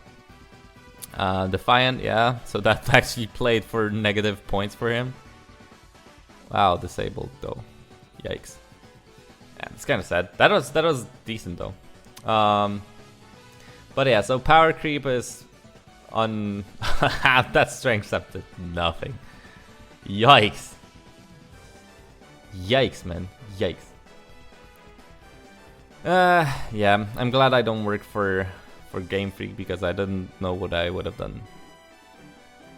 Defiant, yeah. So that actually played for negative points for him. Wow, disabled though. Yikes. Yeah, it's kind of sad. That was decent though. But yeah, so power creep is on... that strength up to nothing. Yikes. Yikes, man. Yikes. Yeah, I'm glad I don't work for Game Freak because I didn't know what I would have done.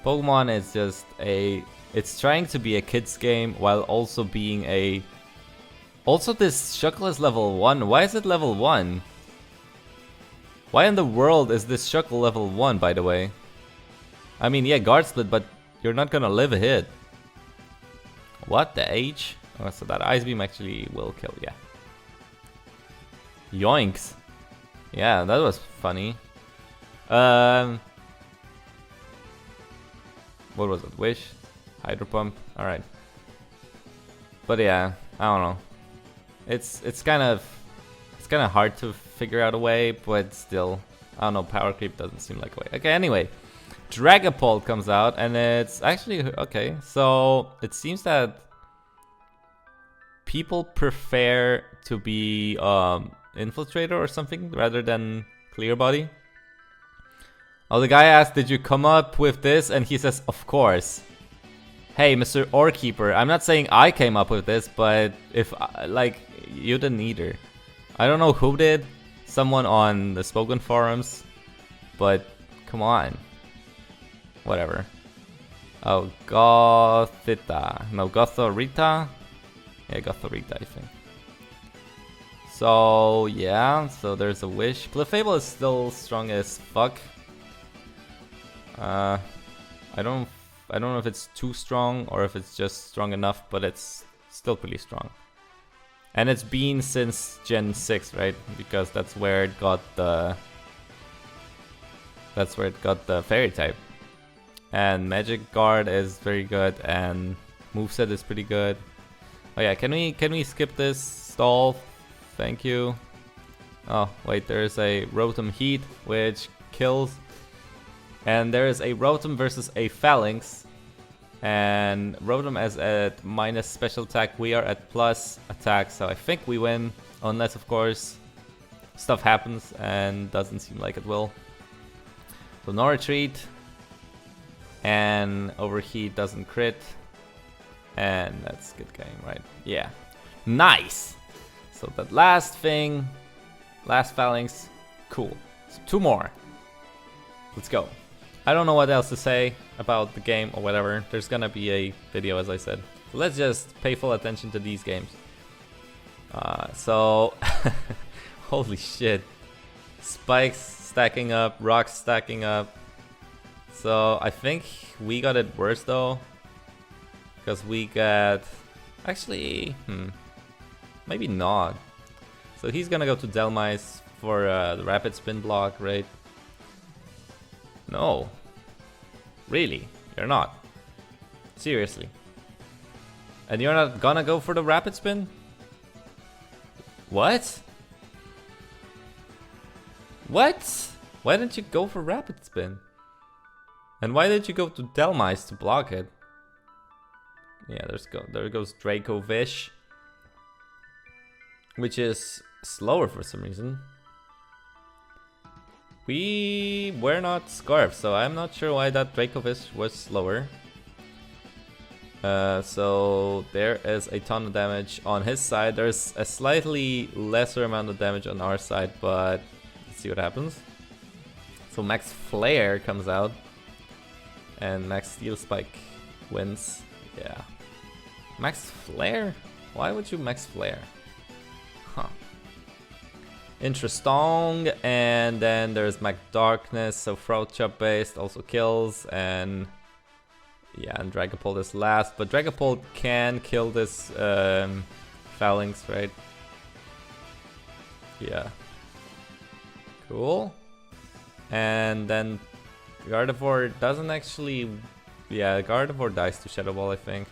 Pokemon is just it's trying to be a kid's game while also being a... Also, this Shuckle is level 1. Why is it level 1? Why in the world is this Shuckle level 1, by the way? I mean, yeah, Guard Split, but you're not gonna live a hit. What the H? Oh, so that Ice Beam actually will kill, yeah. Yoinks. Yeah, that was funny. What was it? Wish? Hydro Pump? Alright. But yeah, I don't know. It's kind of hard to figure out a way, but still, I don't know, power creep doesn't seem like a way. Okay, anyway. Dragapult comes out and it's actually okay, so it seems that people prefer to be Infiltrator or something rather than Clear Body. Oh, the guy asked, did you come up with this? And he says, of course. Hey, Mr. Orekeeper, I'm not saying I came up with this, but if, like, you didn't either. I don't know who did, someone on the spoken forums, but come on. Whatever. Oh, Gothita. No, Gothorita? Yeah, Gothorita, I think. So, yeah, so there's a wish. Clefable is still strong as fuck. I don't know if it's too strong or if it's just strong enough, but it's still pretty strong. And it's been since Gen 6, right? Because that's where it got the fairy type. And Magic Guard is very good, and moveset is pretty good. Oh yeah, can we skip this stall? Thank you. Oh wait, there's a Rotom Heat which kills. And there is a Rotom versus a Phalanx. And Rotom is at minus special attack, we are at plus attack, so I think we win. Unless of course stuff happens, and doesn't seem like it will. So no retreat. And Overheat doesn't crit. And that's good game, right? Yeah. Nice! So that last thing, last Phalanx, cool. So 2 more. Let's go. I don't know what else to say about the game or whatever. There's gonna be a video, as I said. So let's just pay full attention to these games. Holy shit. Spikes stacking up, rocks stacking up. So I think we got it worse though. Because we got... Actually, maybe not. So he's gonna go to Delmise for the rapid spin block, right? No. Really? You're not? Seriously? And you're not gonna go for the rapid spin? What? What? Why didn't you go for rapid spin? And why did you go to Delmise to block it? Yeah, there goes Draco Vish. Which is slower for some reason. We were not Scarf, so I'm not sure why that Draco Vish was slower. So there is a ton of damage on his side. There's a slightly lesser amount of damage on our side, but let's see what happens. So Max Flare comes out. And Max Steel Spike wins. Yeah. Max Flare? Why would you Max Flare? Huh. Interesting. And then there's Mac Darkness, so Throat Chop based also kills. And yeah, and Dragapult is last. But Dragapult can kill this Phalanx, right? Yeah. Cool. And then Gardevoir doesn't actually... Yeah, Gardevoir dies to Shadow Ball, I think.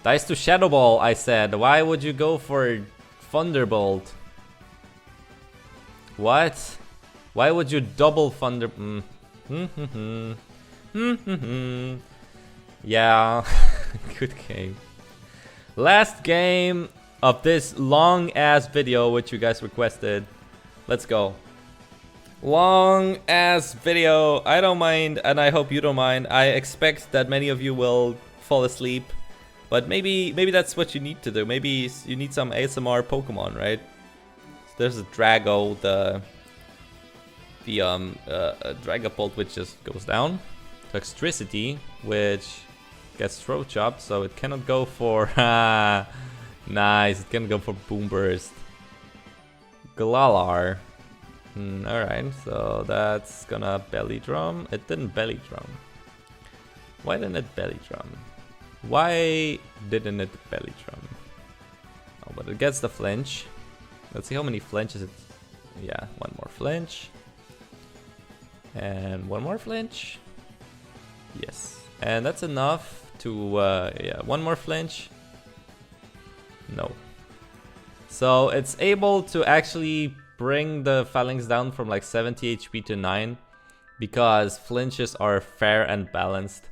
Dies to Shadow Ball, I said. Why would you go for Thunderbolt? What? Why would you double Thunder... Yeah, good game. Last game of this long-ass video, which you guys requested. Let's go. Long ass video. I don't mind, and I hope you don't mind. I expect that many of you will fall asleep, but maybe that's what you need to do. Maybe you need some ASMR Pokemon, right? So there's a Drago, the Dragapult, which just goes down. Toxtricity, which gets Throat Chop, so it cannot go for nice. It can go for Boom Burst. Glalar. Alright, so that's gonna Belly Drum. It didn't Belly Drum. Why didn't it Belly Drum? Why didn't it Belly Drum? Oh, but it gets the flinch. Let's see how many flinches it... Yeah, one more flinch. And one more flinch. Yes. And that's enough to... yeah, one more flinch. No. So it's able to actually... bring the Phalanx down from like 70 HP to 9 because flinches are fair and balanced.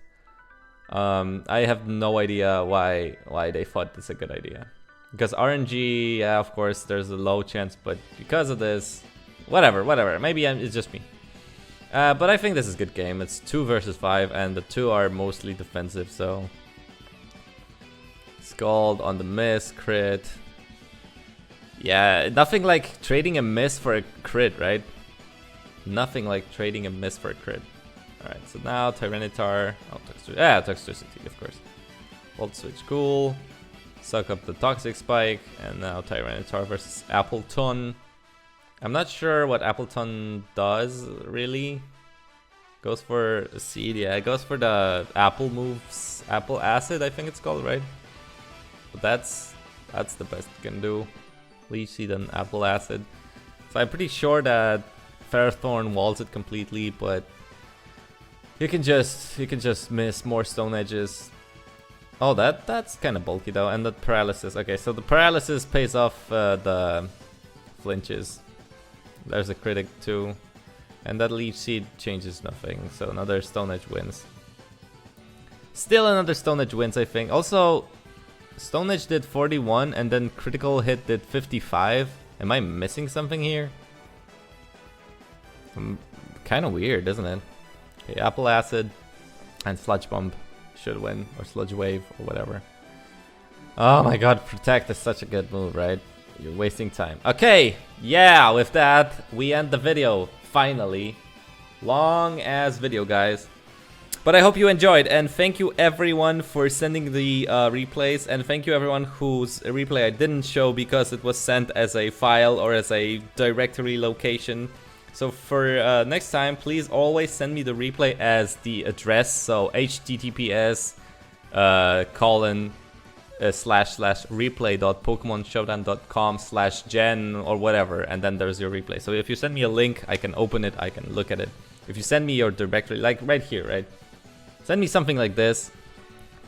I have no idea why they thought this a good idea. Because RNG, yeah, of course, there's a low chance, but because of this, whatever. Maybe it's just me. But I think this is a good game. It's 2 versus 5, and the 2 are mostly defensive, so... Scald on the miss, crit. Yeah, nothing like trading a miss for a crit, right? Nothing like trading a miss for a crit. Alright, so now Tyranitar. Oh, Toxtricity, of course. Volt Switch, cool. Suck up the Toxic Spike. And now Tyranitar versus Appleton. I'm not sure what Appleton does, really. Goes for a seed, yeah. It goes for the apple moves. Apple Acid, I think it's called, right? But that's the best it can do. Leech Seed and Apple Acid. So I'm pretty sure that Ferrothorn walls it completely, but you can just miss more Stone Edges. Oh, that's kind of bulky though, and the Paralysis. Okay, so the Paralysis pays off the flinches. There's a critic too, and that Leech Seed changes nothing. So another Stone Edge wins. Still another Stone Edge wins, I think. Also, Stone Edge did 41, and then critical hit did 55. Am I missing something here? Kind of weird, isn't it? Okay, Apple Acid and Sludge Bomb should win, or Sludge Wave, or whatever. Oh my god, Protect is such a good move, right? You're wasting time. Okay, yeah, with that, we end the video, finally. Long ass video, guys. But I hope you enjoyed, and thank you everyone for sending the replays, and thank you everyone whose replay I didn't show because it was sent as a file or as a directory location. So for next time, please always send me the replay as the address, so https://replay.pokemonshowdown.com/gen or whatever, and then there's your replay. So if you send me a link, I can open it, I can look at it. If you send me your directory, like right here, right? Send me something like this.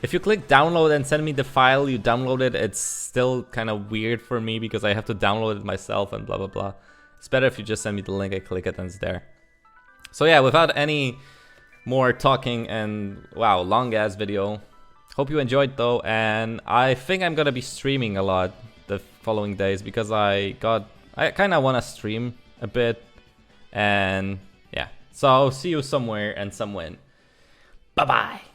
If you click download and send me the file you downloaded, it's still kind of weird for me because I have to download it myself and blah blah blah. It's better if you just send me the link, I click it and it's there. So yeah, without any more talking, and wow, long ass video. Hope you enjoyed though, and I think I'm gonna be streaming a lot the following days because I kind of want to stream a bit, and yeah. So I'll see you somewhere and somewhen. Bye bye.